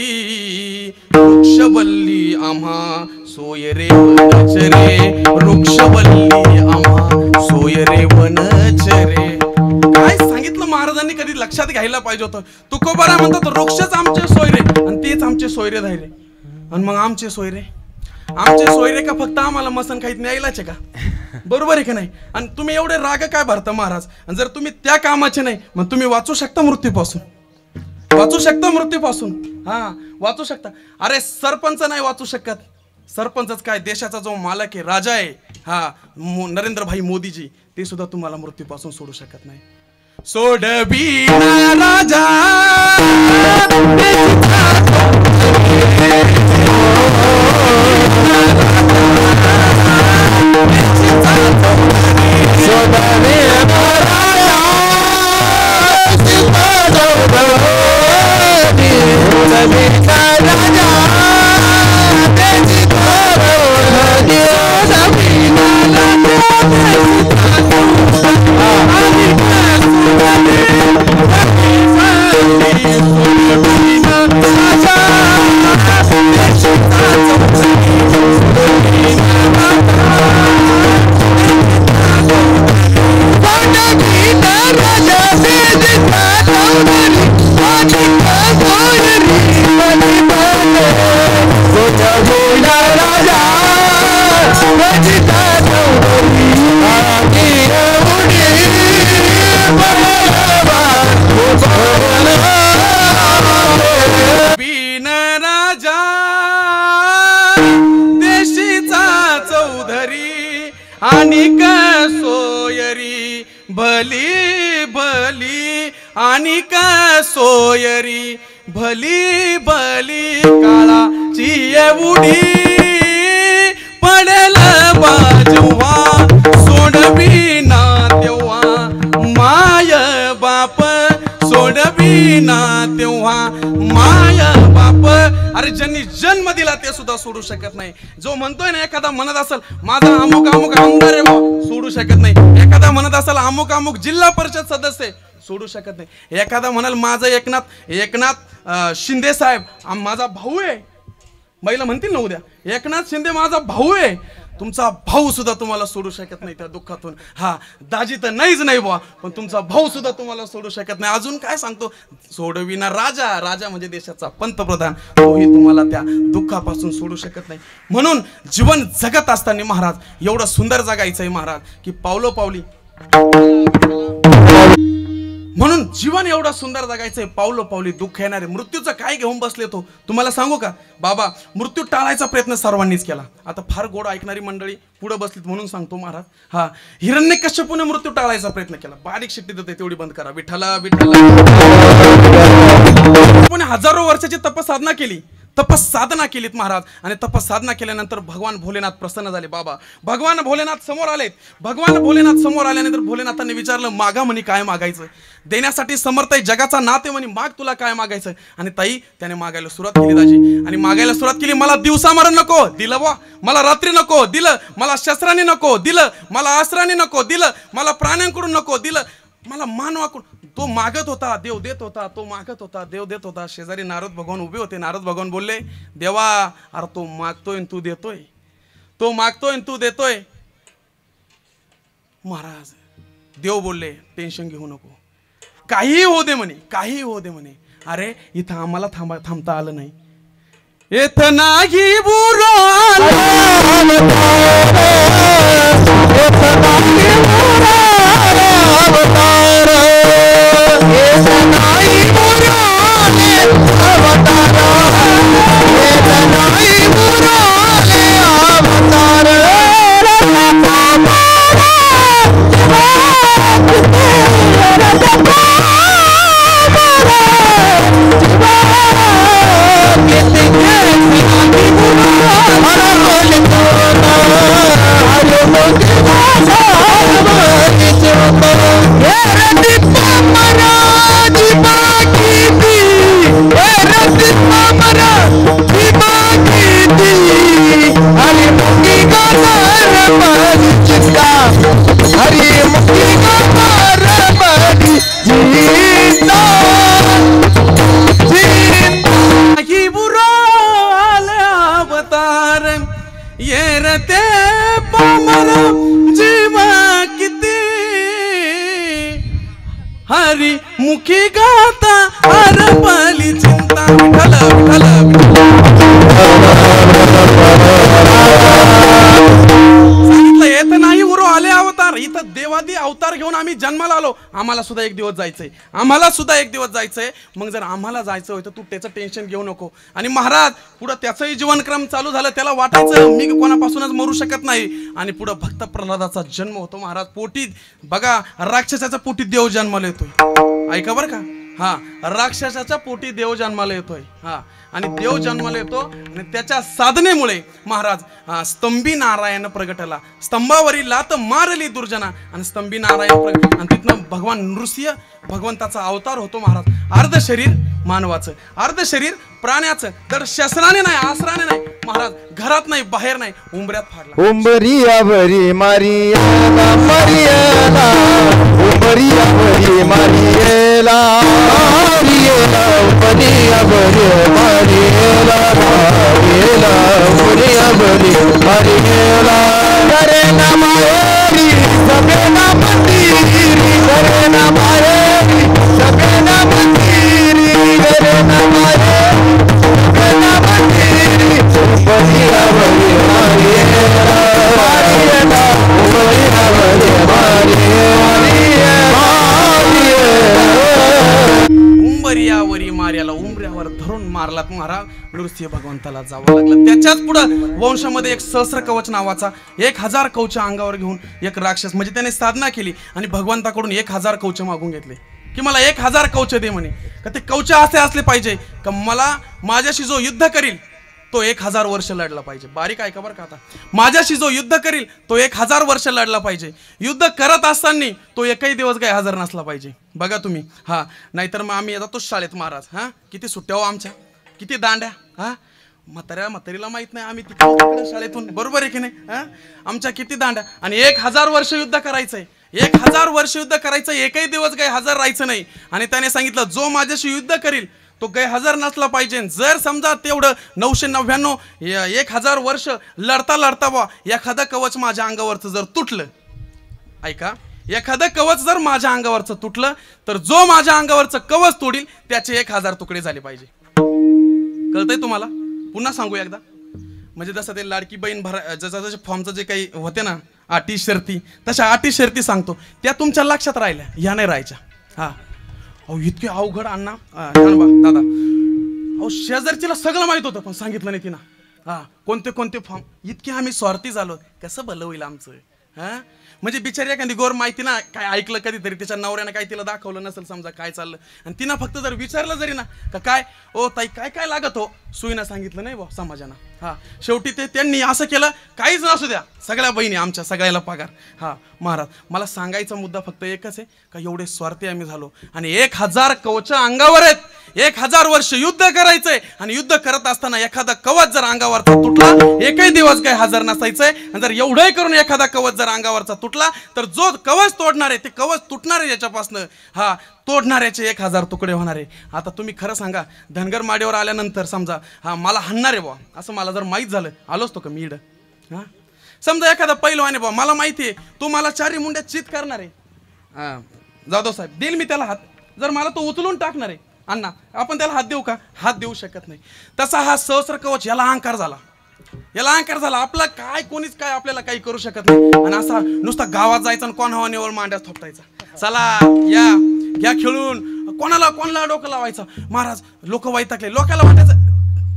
वृक्षवल्ली आम्हा सोय रे वनच रे, वृक्षवल्ली आम्हा सोय रे वनच रे. काय सांगितलं महाराजांनी, कधी लक्षात घ्यायला पाहिजे होतं. तुकोबारा म्हणतात वृक्षच आमचे सोयरे आणि तेच आमचे सोयरे धायरे. आणि मग आमचे सोयरे का फक्त आम्हाला मसन खाईत न्यायलाच आहे का? बरोबर आहे का नाही? आणि तुम्ही एवढे राग काय भरता महाराज? आणि जर तुम्ही त्या कामाचे नाही, मग तुम्ही वाचू शकता मृत्यूपासून, हा वाचू शकता. अरे सरपंच नाही वाचू शकत, सरपंचच काय देशाचा जो मालक आहे, राजा आहे, हा नरेंद्र भाई मोदीजी, ते सुद्धा तुम्हाला मृत्यूपासून सोडू शकत नाही. सोडविना राजा आणि का सोयरी भली भली, आणि का सोयरी भली भली, काळाची एवढी पडेल बाजूवा, सोडविना तेव्हा माय बाप, सोडविना तेव्हा माय बाप. अरे ज्यांनी जन्म दिला ते सुद्धा सोडू शकत नाही. जो म्हणतोय ना एखादा म्हणत असेल माझा अमुक अमुक आमदार आहे, सोडू शकत नाही. एखादा म्हणत असेल अमुक अमुक जिल्हा परिषद सदस्य, सोडू शकत नाही. एखादा म्हणाल माझं एकनाथ शिंदे साहेब माझा भाऊ आहे, महिला म्हणतील ना उद्या एकनाथ शिंदे माझा भाऊ आहे, तुमचा भाऊ सुद्धा तुम्हाला सोडू शकत नाही त्या दुःखातून. हा दाजी तर नाहीच नाही बुवा, पण तुमचा भाऊ सुद्धा तुम्हाला सोडू शकत नाही. अजून काय सांगतो, सोडविना राजा म्हणजे देशाचा पंतप्रधान, तोही तुम्हाला त्या दुःखापासून सोडू शकत नाही. म्हणून जीवन जगत असताना महाराज एवढं सुंदर जगायचंय महाराज की पावलो पावली, म्हणून जीवन एवढं सुंदर जगायचंय, पावलो पावली दुःख येणारे. मृत्यूचं काय घेऊन बसले तो तुम्हाला सांगू का बाबा? मृत्यू टाळायचा प्रयत्न सर्वांनीच केला. आता फार गोड ऐकणारी मंडळी पुढे बसलीत म्हणून सांगतो महाराज. हा हिरण्यकश्यपूने मृत्यू टाळायचा प्रयत्न केला, बारीक शिट्टी देते तेवढी बंद करा, विठ्ठला विठ्ठला. हजारो वर्षाची तपसाधना केली, तपसाधना केलीत महाराज. आणि तपसाधना केल्यानंतर भगवान भोलेनाथ प्रसन्न झाले. बाबा भगवान भोलेनाथ समोर आलेत. भगवान भोलेनाथ समोर आल्यानंतर भोलेनाथांनी विचारलं मागा म्हणे काय मागायचं? देण्यासाठी समर्थ आहे, जगाचा नाथ आहे म्हणे, माग तुला काय मागायचं? आणि ताई त्याने मागायला सुरुवात केली दाजी, आणि मागायला सुरुवात केली. मला दिवसा मरण नको, दिलं बा. मला रात्री नको, दिलं. मला शस्त्राने नको, दिलं. मला अस्त्राने नको, दिलं. मला प्राण्यांकडून नको, दिलं. मला मानवाकडून. तो मागत होता, देव देत होता. तो मागत होता, देव देत होता. शेजारी नारद भगवान उभे होते. नारद भगवान बोलले देवा, अरे तो मागतोय तू देतोय, तो मागतोय तू देतोय. महाराज देव बोलले टेन्शन घेऊ नको, काही होऊ दे म्हणे, काही होऊ दे म्हणे. अरे इथं आम्हाला थांबता आलं नाही. इथं नाही ते पामर जीव किती हरी मुखी गाता हरपली चिंता विठ्ठल विठ्ठल सांगितलं येत नाही उरो आले अवतार इथं देवादी अवतार घेऊन आम्ही जन्माला आलो आम्हाला सुद्धा एक दिवस जायचंय आम्हाला सुद्धा एक दिवस जायचंय मग जर आम्हाला जायचं होतं तू त्याचं टेन्शन घेऊ नको आणि महाराज पुढं त्याचंही जीवनक्रम चालू झालं त्याला वाटायचं मी कोणापासूनच मरू शकत नाही आणि पुढं भक्त प्रल्हादाचा जन्म होतो महाराज पोटी बघा राक्षसाच्या पोटी देव जन्माला येतोय ऐका बरं का हा राक्षसाच्या पोटी देव जन्माला येतोय हा आणि देव जन्माला येतो आणि त्याच्या साधनेमुळे महाराज स्तंभी नारायण प्रगटला स्तंभावरील लात मारली दुर्जना आणि स्तंभी नारायण प्रगट आणि तिथनं भगवान नृसिंह भगवंताचा अवतार होतो महाराज अर्ध शरीर मानवाचं अर्ध शरीर प्राण्याचं तर शस्त्राने नाही आसराने नाही महाराज घरात नाही बाहेर नाही उंबऱ्यात फाडला उंबरियावरी मारियाला मारियाला उंबरियावरी मारियाला मारियाला उंबरियावरी मारियाला मारियाला उंबरियावरी मारियाला करे ना मायरी सबे ना मंदिरी करे ना मायरी सबे ना मंदिरी करे ना मायरी सबे ना मंदिरी उंबरियावरी मारियाला मारियाला उंबरियावरी उंबरियावरी मार्याला उंबऱ्यावर धरून मारलात महाराज नृसिंह भगवंताला जावं लागलं त्याच्याच पुढं वंशामध्ये एक सहस्र कवच नावाचा 1000 कवच अंगावर घेऊन एक राक्षस म्हणजे त्याने साधना केली आणि भगवंताकडून 1000 कवच मागून घेतले की मला 1000 कवच दे म्हणे का ते कवच असे असले पाहिजे का मला माझ्याशी जो युद्ध करील तो 1000 वर्ष लढला पाहिजे बारीक ऐका बरं का आता माझ्याशी जो युद्ध करील तो 1000 वर्ष लढला पाहिजे युद्ध करत असताना तो एकही दिवस काही हजर नसला पाहिजे बघा तुम्ही हा नाहीतर मग आम्ही येतो शाळेत महाराज हा किती सुट्ट्या हो आमच्या किती दांड्या हा म्हातारीला माहित नाही आम्ही तिकडे शाळेतून बरोबर आहे की नाही हा आमच्या किती दांड्या आणि 1000 वर्ष युद्ध करायचंय 1000 वर्ष युद्ध करायचं एकही दिवस काही हजर राहायचं नाही आणि त्याने सांगितलं जो माझ्याशी युद्ध करील तो काही हजर नसला पाहिजे जर समजा तेवढं 999 1000 वर्ष लढता लढता बा एखादं कवच माझ्या अंगावरचं जर तुटलं ऐका एखादं कवच जर माझ्या अंगावरचं तुटलं तर जो माझ्या अंगावरचं कवच तोडील त्याचे 1000 तुकडे झाले पाहिजे कळतंय तुम्हाला पुन्हा सांगू एकदा म्हणजे जसं ते लाडकी बहीण जसं फॉर्मचं जे काही होते ना अटी शर्ती तशा अटी शर्ती सांगतो त्या तुमच्या लक्षात राहिल्या ह्या नाही राहायच्या हा अहो इतके अवघड अण्णा दादा अहो शेजारचीला सगळं माहित होतं पण सांगितलं नाही तिनं हा कोणते कोणते फॉर्म इतके आम्ही स्वार्थी झालो कसं भलं होईल आमचं हा म्हणजे बिचारी एखादी गोर माहिती ना काय ऐकलं कधीतरी तिच्या नवऱ्यानं काय तिला दाखवलं नसेल समजा काय चाललं आणि तिनं फक्त जर विचारलं जरी ना का काय ओ ताई काय काय लागत हो सुईनं सांगितलं नाही बा समाजानं हा शेवटी ते त्यांनी असं केलं काहीच नसू द्या सगळ्या बहिणी आमच्या सगळ्याला पगार हा महाराज मला सांगायचा मुद्दा फक्त एकच आहे का एवढे स्वार्थी आम्ही झालो आणि 1000 कवच अंगावर आहेत 1000 वर्ष युद्ध करायचंय आणि युद्ध करत असताना एखादा कवच जर अंगावरचा तुटला एकही दिवस काही हजर नसायचंय आणि जर एवढंही करून एखादा कवच जर अंगावरचा तुटला तर जो कवच तोडणार आहे ते कवच तुटणार आहे याच्यापासनं हा तोडणाऱ्याचे 1000 तुकडे होणार आहे आता तुम्ही खरं सांगा धनगर माडीवर आल्यानंतर समजा हा मला हाणणार आहे बा असं मला जर माहीत झालं आलो असतो का मी इड हा समजा एखादा पैलवान आहे बा मला माहिती आहे तो मला 4 मुंड्यात चित करणार आहे हा जाधव साहेब देईल मी त्याला हात जर मला तो उचलून टाकणार आहे अण्णा आपण त्याला हात देऊ का हात देऊ शकत नाही तसा हा सहस्र कवच याला अहंकार झाला आपला काय कोणीच काय आपल्याला काही करू शकत नाही आणि असा नुसता गावात जायचा आणि कोण हवानीवर मांड्यात थोपटायचा चला या घ्या खेळून कोणाला डोकं लावायचं महाराज लोक वैतागले लोकाला वाटायचं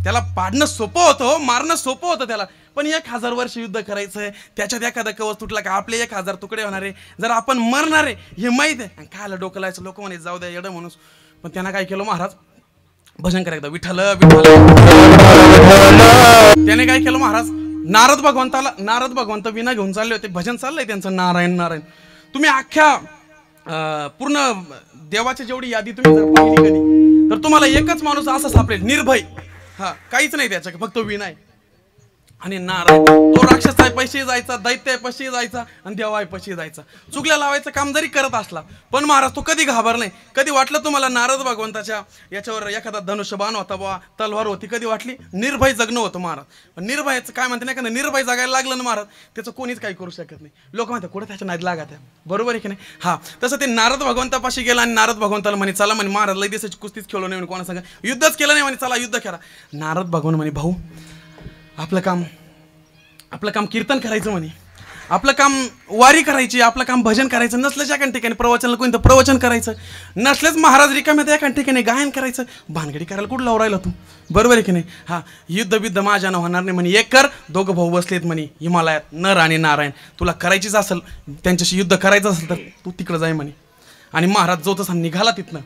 त्याला पाडणं सोपं होतं मारणं सोपं होतं त्याला पण 1000 वर्ष युद्ध करायचंय त्याच्यात एखादा कवच तुटला का आपले 1000 तुकडे होणार आहे जर आपण मरणार आहे हे माहित आहे आणि खायला डोकं लावायचं लोक म्हणे जाऊ द्या एवढं म्हणून पण त्यांना काय केलं महाराज भजन करायचं विठ्ठल त्याने काय केलं महाराज नारद भगवंत विना घेऊन चालले होते भजन चाललंय त्यांचं नारायण नारायण तुम्ही अख्ख्या पूर्ण देवाची जेवढी यादी तुम्ही जर पाहिली कधी तर तुम्हाला एकच माणूस असा सापडेल निर्भय हा काहीच नाही त्याच्या फक्त विनय आणि नारायण तो राक्षस आहे पैसे जायचा, दैत्य आहे पैसे जायचा आणि देव आहे पैसे जायचा. चुगल्या लावायचं काम जरी करत असला पण महाराज तो कधी घाबर नाही. कधी वाटलं तुम्हाला नारद भगवंताच्या याच्यावर एखादा धनुष्यबाण होता बा, तलवार होती, कधी वाटली? निर्भय जगणं होतं महाराज. पण निर्भयाचं काय म्हणते नाही का, निर्भय जगायला लागलं ना महाराज, त्याचं कोणीच काही करू शकत नाही. लोक म्हणतात कुठं त्याच्या नादी लागत आहे, बरोबर आहे की नाही? हा, तसं ते नारद भगवंतापाशी गेला आणि नारद भगवंताला म्हणे चला म्हणे महाराज लय दिवसाची कुस्तीच खेळलो नाही म्हणे, कोणा सांगा युद्धच केलं नाही म्हणे, चला युद्ध करा. नारद भगवान म्हणे भाऊ आपलं काम कीर्तन करायचं म्हणे, आपलं काम वारी करायची, आपलं काम भजन करायचं, नसल्याच एका ठिकाणी प्रवचनाला कोणतं प्रवचन करायचं, नसलेच महाराज रिकाम्यात एका ठिकाणी गायन करायचं. भानगडी करायला कुठं लावून राहिला तू, बरोबर आहे की नाही? हा, युद्ध माझ्यानं होणार नाही म्हणे. एक कर, दोघं भाऊ बसलेत म्हणे हिमालयात, नर आणि नारायण, तुला करायचीच असेल त्यांच्याशी युद्ध करायचं असेल तर तू तिकडं जाय म्हणे. आणि महाराज जो तसा निघाला तिथनं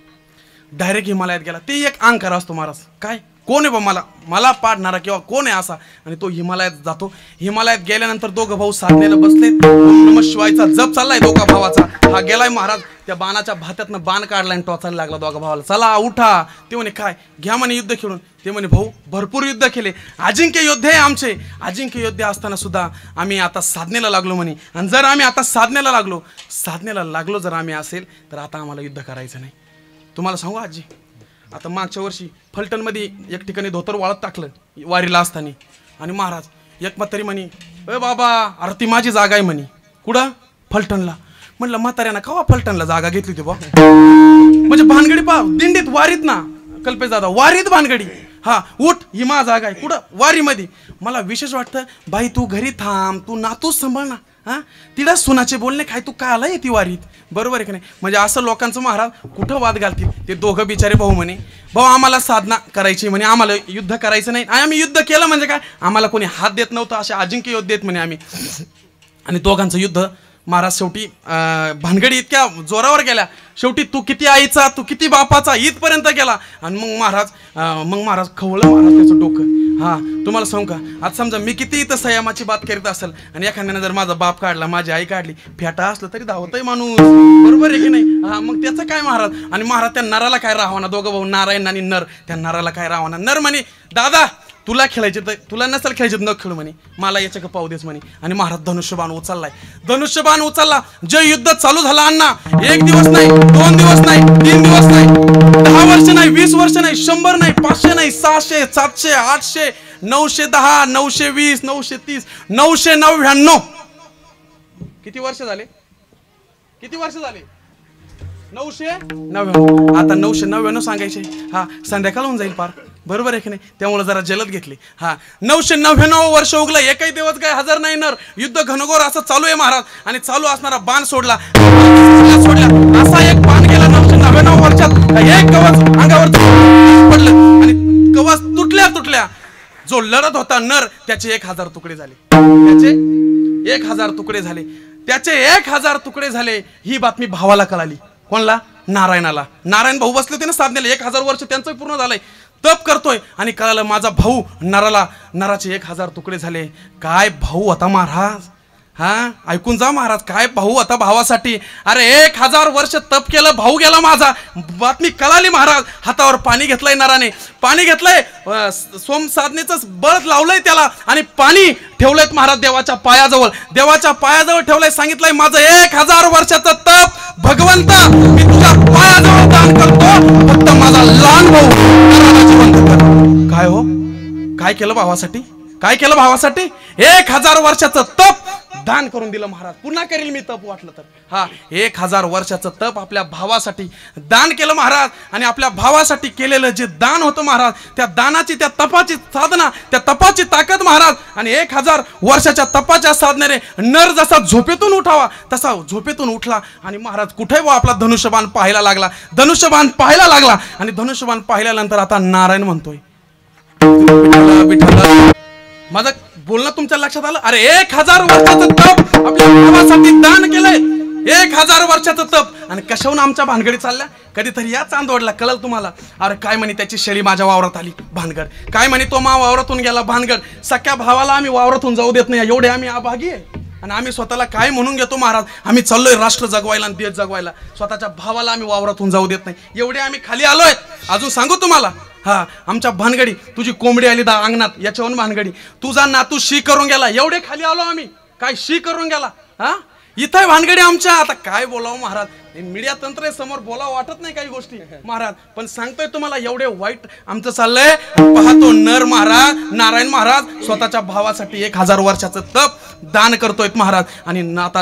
डायरेक्ट हिमालयात गेला. ते एक अहंकार असतो महाराज, काय कोण आहे बा मला पाडणारा किंवा कोण आहे असा, आणि तो हिमालयात जातो. हिमालयात गेल्यानंतर दोघं भाऊ साधनेला बसलेत, नमः शिवायचा जप चाललाय दोघा भावाचा. हा गेलाय महाराज त्या बाणाच्या भात्यातनं बाण काढला आणि टोचायला लागला दोघा भावाला, चला उठा. ते म्हणे काय घ्या म्हणे युद्ध खेळून. ते म्हणे भाऊ भरपूर युद्ध केले, अजिंक्य योद्धे आहे आमचे, अजिंक्य योद्धे असताना सुद्धा आम्ही आता साधनेला लागलो म्हणे. आणि जर आम्ही आता साधनेला लागलो जर आम्ही असेल तर आता आम्हाला युद्ध करायचं नाही. तुम्हाला सांगू आजी, आता मागच्या वर्षी फलटणमध्ये एक ठिकाणी धोतर वाळत टाकलं वारीला असताना, आणि महाराज एक म्हातारी म्हणे अ बाबा अरे ती माझी जागा आहे म्हणे. कुठं? फलटणला. म्हणलं म्हाताऱ्यानं कवा फलटणला जागा घेतली होती बा? म्हणजे भानगडी पा दिंडीत वारीत ना, कल्पेश दादा वारीत भानगडी. हा उठ ही माझी जागा आहे. कुठं? वारीमध्ये. मला विशेष वाटतं बाई तू घरी थांब, तू नातूच सांभाळ ना. हा, तिला सुनाचे बोलणे काय, तू काय आला येते वारीत, बरोबर आहे की नाही? म्हणजे असं लोकांचं महाराज कुठं वाद घालतील. ते दोघं बिचारे भाऊ म्हणे भाऊ आम्हाला साधना करायची म्हणे, आम्हाला युद्ध करायचं नाही. आम्ही युद्ध केलं म्हणजे काय, आम्हाला कोणी हात देत नव्हतं, असे अजिंक्य योद्धे आहेत म्हणे आम्ही. आणि दोघांचं युद्ध महाराज शेवटी भानगडी इतक्या जोरावर गेल्या, शेवटी तू किती आईचा तू किती बापाचा इथपर्यंत गेला. आणि मग महाराज खवळलं महाराज त्याचं डोकं. हा, तुम्हाला सांगू का, आज समजा मी किती इथं संयमाची बात करीत असेल आणि एखाद्याने जर माझा बाप काढला, माझी आई काढली, फेटा असलं तरी धावतोय माणूस, बरोबर आहे की नाही? हा, मग त्याचं काय महाराज. आणि महाराज त्या नराला काय राहावना, दोघं भाऊ नारायण आणि नर, त्या नराला काय राहावना. नर म्हणे दादा तुला खेळायचे तर तुला नसेल खेळायचे न खेळू म्हणे, मला याच्या का पाहू देस म्हणे. आणि महाराज धनुष्यबाण उचलला. जे युद्ध चालू झालं अण्णा, 1 दिवस नाही, 2 दिवस नाही, 3 दिवस नाही, 10 वर्ष नाही, 20 वर्ष नाही, 100 नाही, 500 नाही, 600, 700, 800, 910, 920, 930, 999. किती वर्ष झाले? 999. आता 999 सांगायचे. हा, संध्याकाळ होऊन जाईल पार, बरोबर आहे की नाही? त्यामुळे जरा जलद घेतली. हा, 999 वर्ष उगलं, एकही दिवस काय हजर नाही नर. युद्ध घनघोर असं चालू आहे महाराज. आणि चालू असणारा बाण सोडला. असा एक बाण गेला 999 वर्षात, एक कवच अंगावर पडलं आणि कवच तुटल्या. जो लढत होता नर त्याचे 1000 तुकडे झाले. ही बातमी भावाला कळाली. कोणला? नारायणाला. नारायण भाऊ बसले होते ना साधनेला, 1000 वर्ष त्यांचं पूर्ण झालंय, तप करतोय. आणि कळालं माझा भाऊ नराचे 1000 तुकडे झाले. काय भाऊ होता महाराज. हा, ऐकून जा महाराज, काय भाऊ होता भावासाठी. अरे 1000 वर्ष तप केलं, भाऊ गेला माझा. बातमी कळाली महाराज. हातावर पाणी घेतलंय नराने, सोम साधनेचं बळ लावलंय त्याला आणि पाणी ठेवलंय महाराज देवाच्या पायाजवळ ठेवलंय. सांगितलंय माझं 1000 वर्षाचं तप भगवंता मी तुझ्या पायाजवळ दान करतो, फक्त माझा लहान भाऊ जिवंत कर. काय हो, काय केलं भावासाठी? 1000 वर्षाचं तप दान करून दिलं महाराज. पुन्हा करेल मी तप वाटलं तर. हा, 1000 वर्षाचं तप आपल्या भावासाठी दान केलं महाराज. आणि आपल्या भावासाठी केलेलं जे दान होतं महाराज, त्या दानाची, त्या तपाची साधना, त्या तपाची ताकद महाराज. आणि 1000 वर्षाच्या तपाच्या साधनेने नर जसा झोपेतून उठावा तसा झोपेतून उठला. आणि महाराज कुठे बा आपला धनुष्यबाण पाहायला लागला. आणि धनुष्यबाण पाहिल्यानंतर आता नारायण म्हणतोय विठ्ठल. माझं बोलणं तुमच्या लक्षात आलं? अरे 1000 वर्षाचं तप आपल्या भावासाठी दान केलंय. 1000 वर्षाचं तप. आणि कशाहून आमच्या भानगडी चालल्या? कधीतरी या चांदवडला कळल तुम्हाला. अरे काय म्हणे त्याची शेळी माझ्या वावरात आली, भानगड. काय म्हणे तो वावरातून गेला, भानगड. सख्या भावाला आम्ही वावरातून जाऊ देत नाही, एवढे आम्ही अभागी आहे. आणि आम्ही स्वतःला काय म्हणून घेतो महाराज, आम्ही चाललोय राष्ट्र जगवायला आणि देश जगवायला. स्वतःच्या भावाला आम्ही वावरातून जाऊ देत नाही, एवढे आम्ही खाली आलोय. अजून सांगू तुम्हाला, हा आमच्या भानगडी, तुझी कोंबडी आली अंगणात याच्यावरून भानगडी, तुझा नातू शी करून गेला, एवढे खाली आलो आम्ही, काय शी करून गेला, हा इथं भानगडी आमच्या. आता काय बोलावं महाराज, मीडिया तंत्र समोर बोलावं वाटत नाही काही गोष्टी महाराज, पण सांगतोय तुम्हाला एवढे वाईट आमचं चाललंय. पाहतो नर महाराज, नारायण महाराज स्वतःच्या भावासाठी 1000 वर्षाचं तप दान करतोय महाराज, आणि आता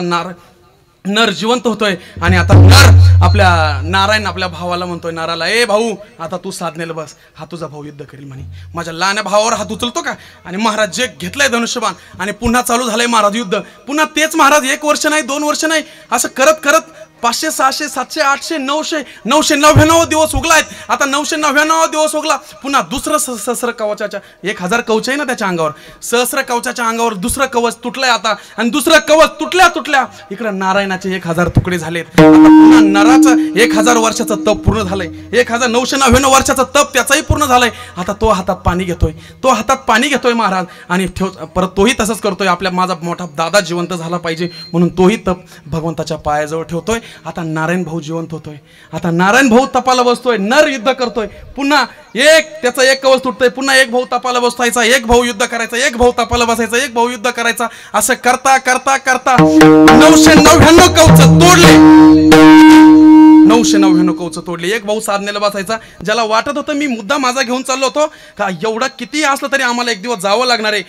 नर जिवंत होतोय, आणि आता नर आपल्या नारायण आपल्या भावाला म्हणतोय, नाराला, ए भाऊ आता तू साधनेला बस, हा तुझा भाऊ युद्ध करील म्हणे. माझ्या लहान भावावर हात उचलतो का? आणि महाराज जे घेतलंय धनुष्यबाण, आणि पुन्हा चालू झालंय महाराज युद्ध. पुन्हा तेच महाराज 1 वर्ष नाही 2 वर्ष नाही असं करत करत 500 600 700 800 900 999 दिवस उगलायत. आता 999 दिवस उगला, पुन्हा दुसरं सहस्र कवचाच्या 1000 कवच आहे ना त्याच्या अंगावर, सहस्र कवचाच्या अंगावर दुसरं कवच तुटलंय आता, आणि दुसरं कवच तुटल्या इकडं नारायणाचे 1000 तुकडे झालेत. आता पुन्हा नराचं 1000 वर्षाचं तप पूर्ण झालंय, 1999 वर्षाचं तप त्याचाही पूर्ण झालंय. आता तो हातात पाणी घेतोय महाराज, आणि परत तोही तसंच करतोय. आपल्या माझा मोठा दादा जिवंत झाला पाहिजे म्हणून तोही तप भगवंताच्या पायाजवळ ठेवतोय. आता नारायण भाऊ जिवंत होतोय, आता नारायण भाऊ तपाला बसतोय, नर युद्ध करतोय, पुन्हा त्याचा 1 कवच तुटतोय, पुन्हा 1 भाऊ तपाला बसवायचा, 1 भाऊ युद्ध करायचा, 1 भाऊ तपाला बसायचा, 1 भाऊ युद्ध करायचा, असं करता करता करता 999 कवच तोडले, 999 कवच तोडले. 1 भाऊ साधनेला बसायचा, ज्याला वाटत होतं मी मुद्दा माझा घेऊन चाललो होतो का एवढा किती असलं तरी आम्हाला एक दिवस जावं लागणार आहे.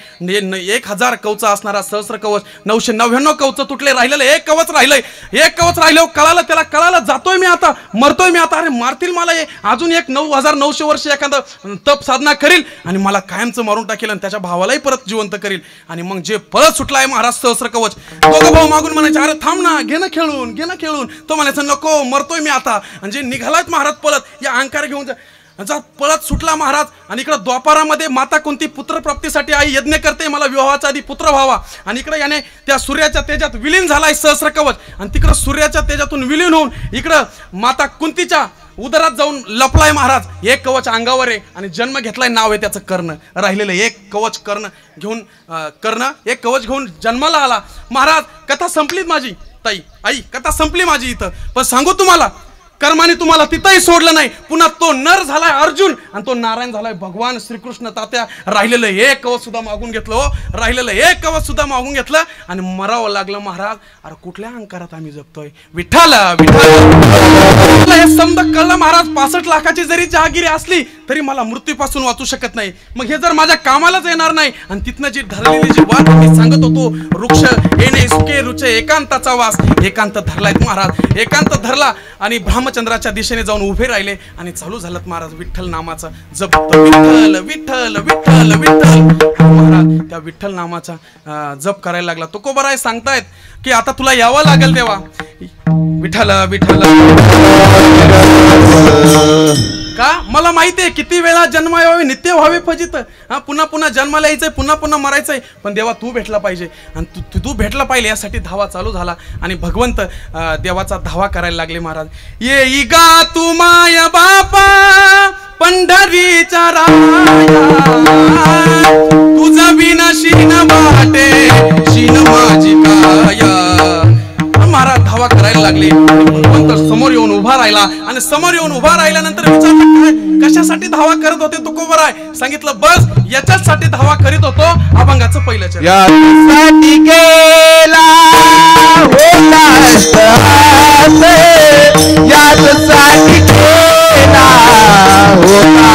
1000 कवच असणारा सहस्र कवच 999 कवच तुटले, राहिलेलं 1 कवच राहिलंय. 1 कवच राहिलं, कळालं जातोय मी आता, मरतोय मी आता, अरे मारतील मला, अजून 9900 वर्ष एखादं तप साधना करील आणि मला कायमचं मारून टाकेल, आणि त्याच्या भावालाही परत जिवंत करील. आणि मग जे परत सुटलाय महाराज सहस्र कवच, दोघं भाऊ मागून म्हणायचे, अरे थांब ना, घे ना खेळून. तो म्हणायचं नको, मरतोय मी आता. आणि जे निघालायत महाराज पळत, या अहंकार घेऊन पळत सुटला महाराज. आणि इकडे द्वापारामध्ये माता कुंती पुत्रप्राप्तीसाठी आई यज्ञ करते, मला विवाहाच्या आधी पुत्र व्हावा. आणि इकडे याने त्या सूर्याच्या तेजात विलीन झालाय सहस्र कवच, आणि तिकडं सूर्याच्या तेजातून विलीन होऊन इकडं माता कुंतीच्या उदरात जाऊन लपलाय महाराज. 1 कवच अंगावर आहे, आणि जन्म घेतलाय, नाव आहे त्याचं कर्ण. राहिलेलं 1 कवच एक कवच घेऊन जन्माला आला महाराज. कथा संपलीच माझी ताई, आई कथा संपली माझी इथं. पण सांगू तुम्हाला, कर्माने तुम्हाला तिथंही सोडलं नाही. पुन्हा तो नर झालाय अर्जुन, आणि तो नारायण झालाय भगवान श्रीकृष्ण. तात्या राहिलेलं 1 कवच सुद्धा मागून घेतलं, आणि मरावं लागलं महाराज. अरे कुठल्या अहंकारात आम्ही जगतोय? विठ्ठल हे समजा कळलं महाराज. 65 लाखाची जरी जहागिरी असली तरी मला मृत्यूपासून वाचू शकत नाही. मग हे जर माझ्या कामालाच येणार नाही, आणि तिथनं जी धरलेली जी वाट मी सांगत होतो, वृक्ष येणे सुखे रुचे एकांताचा वास, एकांत धरलाय महाराज. एकांत धरला, आणि ब्रह्मचंद्राच्या दिशेने जाऊन उभे राहिले, आणि चालू झालं महाराज विठ्ठल नामाचा जप. विठ्ठल विठ्ठल विठ्ठल विठ्ठल महाराज त्या विठ्ठल नामाचा जप करायला लागला. तुकोबराय सांगतायत की आता तुला यावं लागेल तेव्हा. विठ्ठल विठ्ठल का मला माहिती आहे किती वेळा जन्म यावे, नित्य व्हावे फजित. हा पुन्हा पुन्हा जन्माला यायचंय, पुन्हा पुन्हा मरायचंय, पण देवा तू भेटला पाहिजे, आणि तू भेटला पाहिजे यासाठी धावा चालू झाला. आणि भगवंत देवाचा धावा करायला लागले महाराज. ये गा तू माय बापा पंढरीचा राया, तुझा विना शीन वाटे शीन माझी काया. महाराज धावा करायला लागले. भगवंत समोर येऊन उभा राहिला, आणि समोर येऊन उभा राहिल्यानंतर विचारलं काय कशासाठी धावा करत होते तुकोबराय? सांगितलं बस याच्यासाठी धावा करीत होतो. अभंगाचं पहिलं चरण. यासाठी केला होता यासाठी केला होता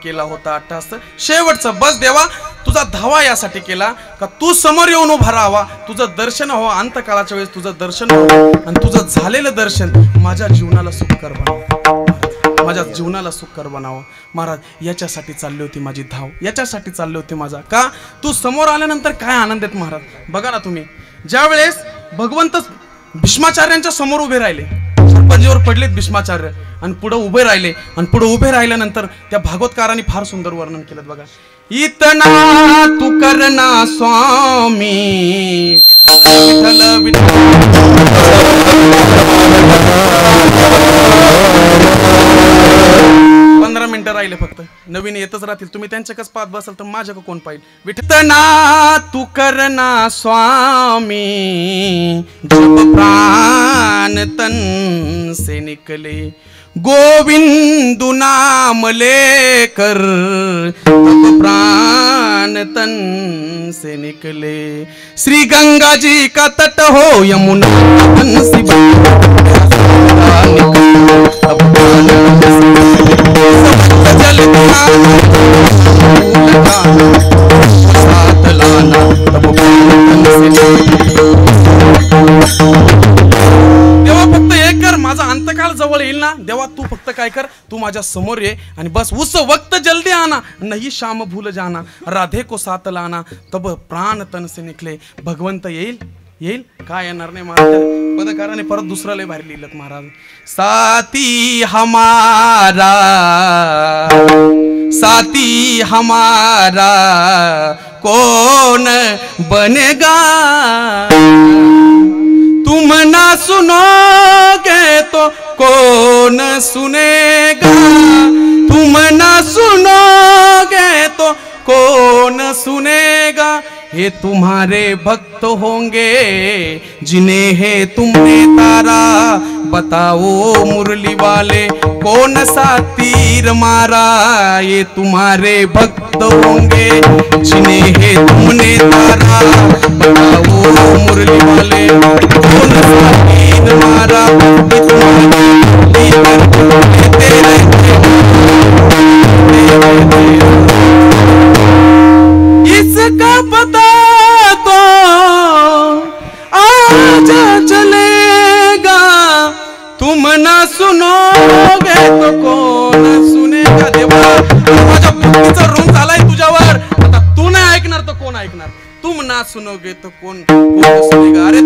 केला होता अट्टहास. शेवटचं बस देवा तुझा धावा यासाठी केला का तू समोर येऊन उभा राहावा, तुझं दर्शन व्हावं अंतकाळाच्या वेळेस, तुझं दर्शन व्हावं आणि तुझं झालेलं दर्शन माझ्या जीवनाला सुखकर बनावं, माझ्या जीवनाला सुखकर बनावं. महाराज याच्यासाठी चालली होती माझी धाव, याच्यासाठी चालली होती माझा. का तू समोर आल्यानंतर काय आनंद आहेत महाराज. बघा ना तुम्ही, ज्या वेळेस भगवंत भीष्माचार्यांच्या समोर उभे राहिले, सरपंजीवर पडलेत भीष्माचार्य आणि पुढे उभे राहिले आणि पुढे उभे राहिल्यानंतर त्या भागवतकारांनी फार सुंदर वर्णन केलं बघा. इतना तू करना स्वामी विठ्ठल विठ्ठल. 15 मिनिटं राहिले फक्त, नवीन येतच राहतील. तुम्ही त्यांच्याकच पाहत बसाल तर माझ्याकडे कोण पाहिजे. विठ्ठना तू करना स्वामी जब प्राण तन से निकले, गोविंद नाम लेकर तब प्राण तन से निकले. श्री गंगा जी का तट हो यमुना तन से तब प्राण जल साथ लाना तब प्राण तन से. देवा फक्त एक कर, माझा अंतकाळ जवळ येईल ना देवा, तू फक्त काय कर, तू माझ्या समोर ये आणि बस. उस वक्त जल्दी आना नहीं शाम भूल जाना, राधे को साथ लाना तब प्राण तन से निकले. भगवंत येईल येईल काय येणार नाही महाराज. पदकाराने परत दुसरं लय भारी लिहिलं महाराज. साथी हमारा साथी हमारा कौन बनेगा, तुम ना सुनोगे तो कौन सुनेगा, तुम ना सुनोगे तो कौन सुनेगा. ये तुम्हारे भक्त होंगे जिन्हें है तुमने तारा, बताओ मुरली वाले कौन सा तीर मारा. ये तुम्हारे भक्त होंगे जिन्हें है तुमने तारा, बताओ मुरली वाले कौन सा तीर मारा. इसका पता तो आज चलेगा, तुम ना सुनोगे तो कौन सुनेगा. देवा माझ्या भक्तीचा ऋण झालाय तुझ्यावर, आता तू नाही ऐकणार तर कोण ऐकणार. तुम ना सुनोगे तो कौन सुनेगा. अरे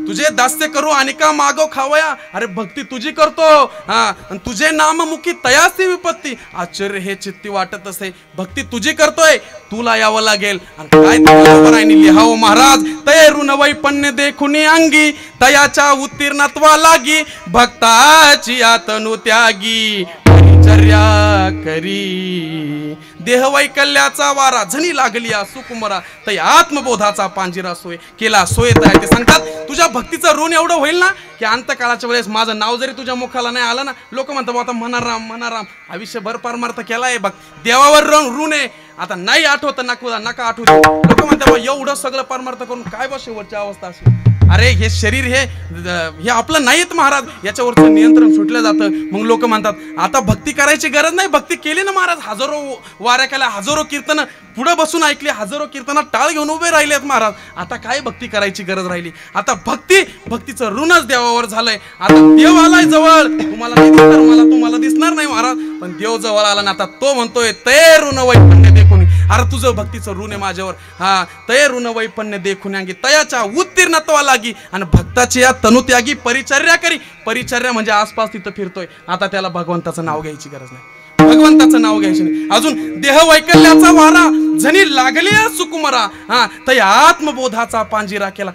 तुझे दास्य करू आणि का मागो खावया. अरे भक्ती तुझी करतो तुझे नाम मुखी तयासी विपत्ती. आश्चर्य हे चित्ती वाटत असे, भक्ती तुझी करतोय तुला यावं लागेल. आणि काय बरोबर आहे लिहावं महाराज. तय ऋणवैपण्य देखुनी अंगी, तयाच्या उत्तीर्णत्वा लागी, भक्ताची आतनु त्यागी परिचर्या करी. देहवैकल्याचा वारा झणी लागली सुकुमरा, तय आत्मबोधाचा पांजिरा सोय केला सोय. ते सांगतात तुझ्या भक्तीचं ऋण एवढं होईल ना की अंतकाळाच्या वेळेस माझं नाव जरी तुझ्या मुखाला नाही आलं ना, लोक म्हणतात आता म्हणाराम म्हणाराम, आयुष्यभर परमार्थ केलाय बघ, देवावर ऋण आहे. आता नाही आठवत नका आठवू. लोक म्हणतात एवढं सगळं परमार्थ करून काय बा शेवटची अवस्था असेल. अरे हे शरीर हे आपलं नाहीत महाराज, याच्यावरचं नियंत्रण सुटलं जातं. मग लोक म्हणतात आता भक्ती करायची गरज नाही. भक्ती केली ना महाराज, हजारो वाऱ्या केल्या, हजारो कीर्तन पुढे बसून ऐकली, हजारो कीर्तनात टाळ घेऊन उभे राहिलेत महाराज. आता काय भक्ती करायची गरज राहिली. आता भक्तीचं ऋणच देवावर झालंय. आता देव आलाय जवळ, तुम्हाला नाही दिसणार, मला तुम्हाला दिसणार नाही महाराज, पण देव जवळ आला ना. आता तो म्हणतोय तय ऋण वैपण्य देखून. अरे तुझं भक्तीचं ऋण आहे माझ्यावर. तय ऋण वैपण्य देखून अंगी, तयाच्या उत्तीर्णत्वा लागी आणि भक्ताची या तनुत्यागी परिचर्या करी. परिचर्या म्हणजे आसपास तिथं फिरतोय. आता त्याला भगवंताचं नाव घ्यायची गरज नाही, भगवंताचं नाव घ्यायचं नाही. अजून देह वैकल्याचा वारा झणी लागली सुकुमरा, तय आत्मबोधाचा पांजिरा केला.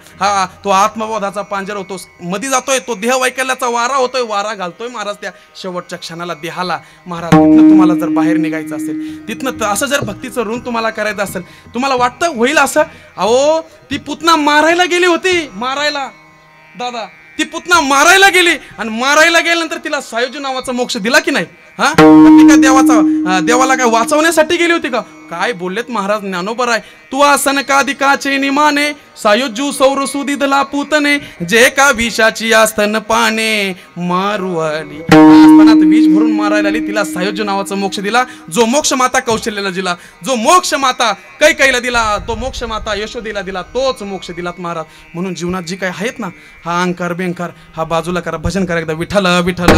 तो आत्मबोधाचा पांजिरा होतो, मध्ये जातोय तो देह वैकल्याचा वारा होतोय, वारा घालतोय महाराज त्या शेवटच्या क्षणाला देहाला. महाराज तिथनं तुम्हाला जर बाहेर निघायचं असेल, तिथनं असं जर भक्तीचं ऋण तुम्हाला करायचं असेल, तुम्हाला वाटतं होईल असं. अहो ती पुतना मारायला गेली होती, मारायला दादा ती पुतना मारायला गेली आणि मारायला गेल्यानंतर तिला सायोजी नावाचा मोक्ष दिला की नाही. ती काय देवाला काय वाचवण्यासाठी गेली होती का. काय बोललेत महाराज ज्ञानोबर आहे. तू आसन कादिकाचे निमाने सायोज्जू सौर सुदिदला पूतने जे का विषाची आस्तन पाने मारू आली. आस्थानात विष भरून मारायला आली, तिला सायोज्य नावाचा मोक्ष दिला. जो मोक्ष माता कौशल्याला दिला, जो मोक्ष माता कैकेयीला दिला, तो मोक्ष माता यशोदेला दिला, तोच मोक्ष दिलात महाराज. म्हणून जीवनात जी काही आहेत ना, हा अहंकार बेंकार हा बाजूला करा. भजन करा एकदा विठ्ठल विठ्ठल.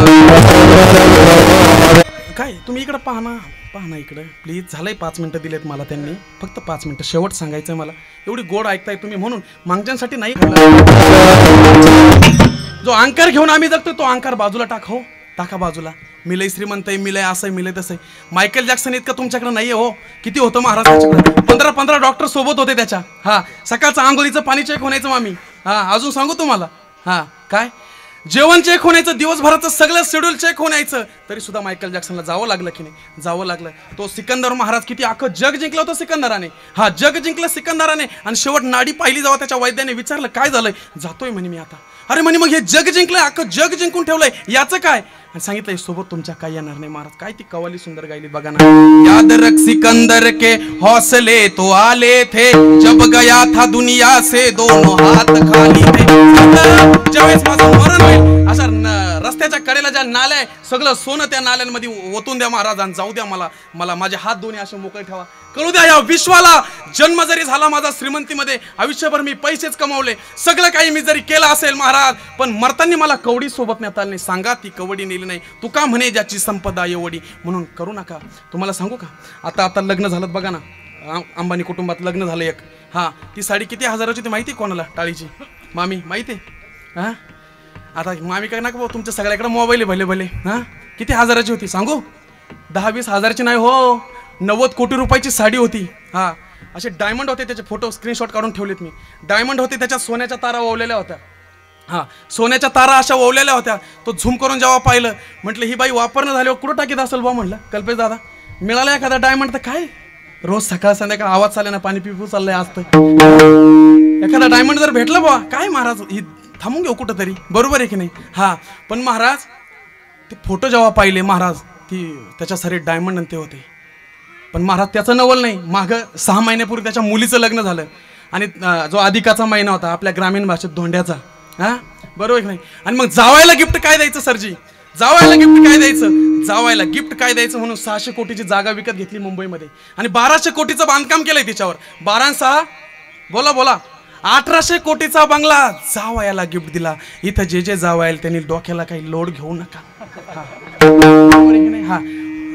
काय तुम्ही इकडे पाहा ना इकडे प्लीज. झालंय 5 मिनिटं दिलेत मला त्यांनी, फक्त 5 मिनिटं शेवट सांगायचंय मला. एवढी गोड ऐकताय तुम्ही म्हणून मागच्यांसाठी नाही. जो अहंकार घेऊन आम्ही जगतो तो अहंकार बाजूला टाका बाजूला. मिलय श्रीमंत आहे, मिलय असं मिलय तसं. मायकेल जॅक्सन इतकं तुमच्याकडे नाहीये हो. किती होतं महाराज त्याच्याकडे? 15 डॉक्टर सोबत होते त्याच्या. हा, सकाळचं आंघोळीचं पाणी चेक होण्याचं मामी. हा, अजून सांगू तुम्हाला. हा, काय जेवण चेक होण्याचं, दिवसभराचं सगळं शेड्यूल चेक होण्याचं, तरी सुद्धा मायकेल जॅक्सनला जावं लागलं की नाही? जावं लागलं. तो सिकंदर महाराज किती अख्खं जग जिंकलं होतं सिकंदराने. हा, जग जिंकलं सिकंदराने. आणि शेवट नाडी पाहिली जेव्हा त्याच्या वैद्याने विचारलं काय झालंय, जातोय म्हणे मी आता. अरे म्हणे मग हे जग जिंकलंय, अख्खं जग जिंकून ठेवलंय, याचं काय? आणि सांगितलंय सोबत तुमच्या काही येणार नाही महाराज. काय ती कवाली सुंदर गायली बघा ना. याद रख सिकंदर के हौसले तो आले थे, जब गया था दुनिया से दोनों हाथ खाली थे. ज्यावेळेस माझं मरण होईल अशा रस्त्याच्या कडेला ज्या नाल्या आहे, सगळं सोनं त्या नाल्यांमध्ये ओतून द्या महाराज. आणि जाऊ द्या मला माझे हात दोन्ही असे मोकळे ठेवा. कळू द्या या विश्वाला, जन्म जरी झाला माझा श्रीमंतीमध्ये, आयुष्यभर मी पैसेच कमावले, सगळं काही मी जरी केलं असेल महाराज, पण मरताना मला कवडी सोबत नेता आली नाही. सांगा ती कवडी नेली नाही. तू का म्हणे ज्याची संपदा एवढी. म्हणून करू नका. तुम्हाला सांगू का, आता लग्न झालं बघा ना, अंबानी कुटुंबात लग्न झालं एक. हा, ती साडी किती हजाराची ती माहिती कोणाला? टाळीची मामी माहिती आहे? हा, आता मामी काय नका भाऊ, तुमच्या सगळ्याकडे मोबाईल आहे भले. हा, किती हजाराची होती सांगू? 10-20 हजाराची नाही हो, 90 कोटी रुपयाची साडी होती. हा, असे डायमंड होते, त्याचे फोटो स्क्रीनशॉट काढून ठेवलेत मी. डायमंड होते, त्याच्या सोन्याच्या तारा ओवलेल्या होत्या. हा, सोन्याच्या तारा अशा ओवलेल्या होत्या. तो झूम करून जेव्हा पाहिलं, म्हटलं ही बाई वापरणं झाल्यावर कुठं टाकीत असेल बा. म्हटलं कल्पेश दादा, मिळाला एखादा डायमंड तर काय, रोज सकाळ संध्याकाळ आवाज चालले ना, पाणी पिऊ चाललंय असतं. एखादा डायमंड जर भेटलं बा, काय महाराज ही थांबून घेऊ कुठं तरी, बरोबर आहे की नाही? हा, पण महाराज ते फोटो जेव्हा पाहिले महाराज, ती त्याच्या सारे डायमंड ते होते. पण महाराज त्याचं नवल नाही, मागं 6 महिन्यापूर्वी त्याच्या मुलीचं लग्न झालं. आणि जो अधिकाचा महिना होता आपल्या ग्रामीण भाषेत धोंड्याचा. हा, बरोबर नाही? आणि मग जावायला गिफ्ट काय द्यायचं सरजी? जावायला गिफ्ट काय द्यायचं? जावायला गिफ्ट काय द्यायचं म्हणून 600 कोटीची जागा विकत घेतली मुंबईमध्ये. आणि 1200 कोटीचं बांधकाम केलंय तिच्यावर. 12 बोला 1800 कोटीचा बंगला जावायला गिफ्ट दिला. इथं जे जावायल त्यांनी डोक्याला काही लोड घेऊ नका. हा,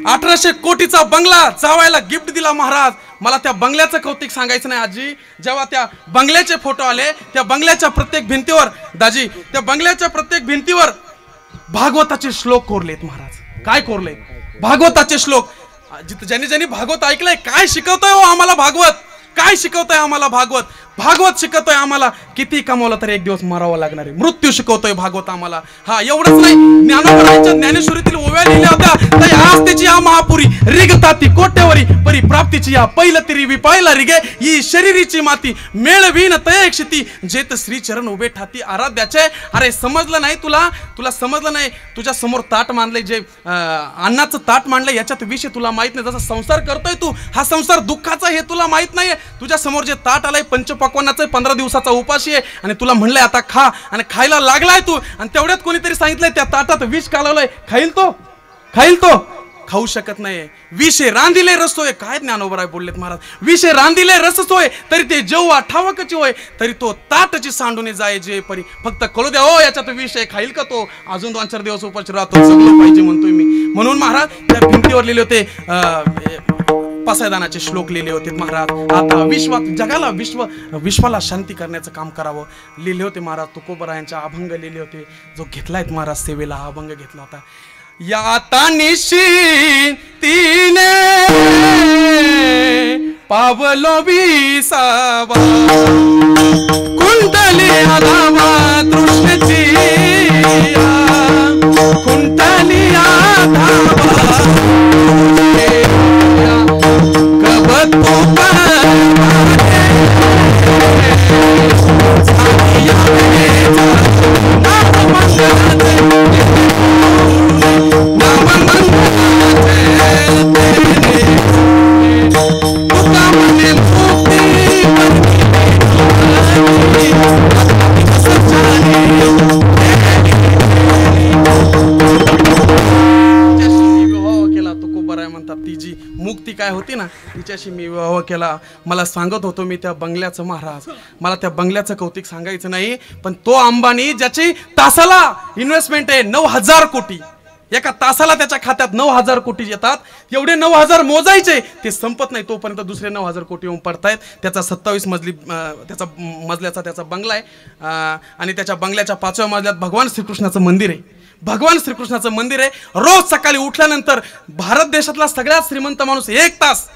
1800 कोटीचा बंगला जावायला गिफ्ट दिला महाराज. मला त्या बंगल्याचं कौतिक सांगायचं नाही आजी. जेव्हा त्या बंगल्याचे फोटो आले, त्या बंगल्याच्या प्रत्येक भिंतीवर दाजी, त्या बंगल्याच्या प्रत्येक भिंतीवर भागवताचे श्लोक कोरलेत महाराज. काय कोरले? भागवताचे श्लोक. ज्यांनी भागवत ऐकलंय, काय शिकवतोय हो आम्हाला भागवत? काय शिकवतोय आम्हाला भागवत? भागवत शिकवतोय आम्हाला किती कमावलं तरी एक दिवस मरावं लागणार आहे. मृत्यू शिकवतोय भागवत आम्हाला. हा, एवढंच नाही, ज्ञानोबरायांच्या ज्ञानेश्वरीतील ओव्या लिहिल्या होत्या, तै आज त्याची या महापुरी रिगता ती कोट्यावरी परी प्राप्तीची या पहिलं तरी विपायला रिगे ही शरीरीची माती मेळवीन तय क्षिती जेत श्री चरण उभे ठाती आराध्याचे. अरे समजलं नाही तुला समजलं नाही. तुझ्या समोर ताट मांडलंय, जे अन्नाचं ताट मांडलंय, याच्यात विषय तुला माहित नाही. जसा संसार करतोय तू, हा संसार दुःखाचा हे तुला माहित नाहीये. तुझ्या समोर जे ताट आलंय पंचपक्वान्नाचं, 15 दिवसाचा उपाशी आहे, आणि तुला म्हणलंय आता खा, आणि खायला लागलाय तू, आणि तेवढ्यात कोणीतरी सांगितलंय त्या ताटात विष कालवलंय, खाईल तो खाऊ शकत नाही. विषे रांधिले रसोय. काय ज्ञानोबराय बोललेत महाराज? विषे रांधिले रससोय तरी ते जेव्हा ठावकची होय, तरी तो ताटची सांडूने जाय जे परी. फक्त कळू द्या हो, याच्यात विष आहे, खाईल का तो? अजून 2-4 दिवस उपाशी राहतो, सगळं पाहिजे म्हणतोय मी. म्हणून महाराज त्या भिंतीवर लिहिले होते पसायदानाचे श्लोक लिहिले होते महाराज. आता जगाला विश्वाला शांती करण्याचं काम करावं लिहिले होते महाराज. तुकोबरायांच्या अभंग लिहिले होते, जो घेतलायत महाराज सेवेला, हा अभंग घेतला होता. या आता निशी तिने पावलो विसावा कुंडली आलावा तृष्णेची कुंडली आधावा कबतो तिच्याशी मी विवाह केला. मला सांगत होतो मी त्या बंगल्याचं महाराज, मला त्या बंगल्याचं कौतिक सांगायचं नाही, पण तो अंबानी ज्याची तासाला इन्व्हेस्टमेंट आहे 9,000 कोटी, एका तासाला त्याच्या खात्यात 9,000 कोटी येतात. एवढे 9,000 मोजायचे, ते संपत नाही तोपर्यंत दुसरे 9,000 कोटी येऊन पडतायत. त्याचा 27 मजल्याचा त्याचा बंगला आहे आणि त्याच्या बंगल्याच्या 5व्या मजल्यात भगवान श्रीकृष्णाचं मंदिर आहे. भगवान श्रीकृष्णाचं मंदिर आहे. रोज सकाळी उठल्यानंतर भारत देशातला सगळ्यात श्रीमंत माणूस 1 तास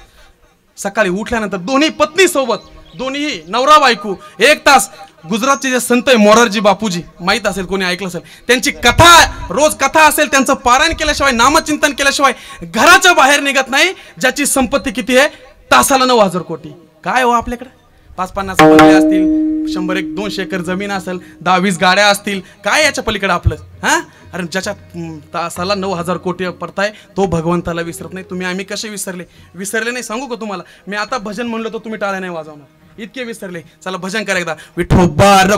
सकाळी उठल्यानंतर दोन्ही पत्नी सोबत, दोन्ही नवरा बायको 1 तास गुजरातचे जे संत आहे मोरारजी बापूजी, माहित असेल कोणी ऐकलं असेल, त्यांची कथा, रोज कथा असेल, त्यांचं पारायण केल्याशिवाय, नामचिंतन केल्याशिवाय घराच्या बाहेर निघत नाही. ज्याची संपत्ती किती आहे? तासाला 9,000 कोटी. काय हो आपल्याकडे 5-50 बंगले असतील, 100-200 एकर जमीन असेल, 10-20 गाड्या असतील, काय याच्या पलीकडे आपलं? हा, अरे ज्याच्या तासाला 9,000 कोटी पडताय तो भगवंताला विसरत नाही. तुम्ही आम्ही कसे विसरले नाही सांगू का तुम्हाला? मी आता भजन म्हणलं तर तुम्ही टाळ्या नाही वाजवणार, इतके विसरले. चला भजन करा एकदा. विठोबा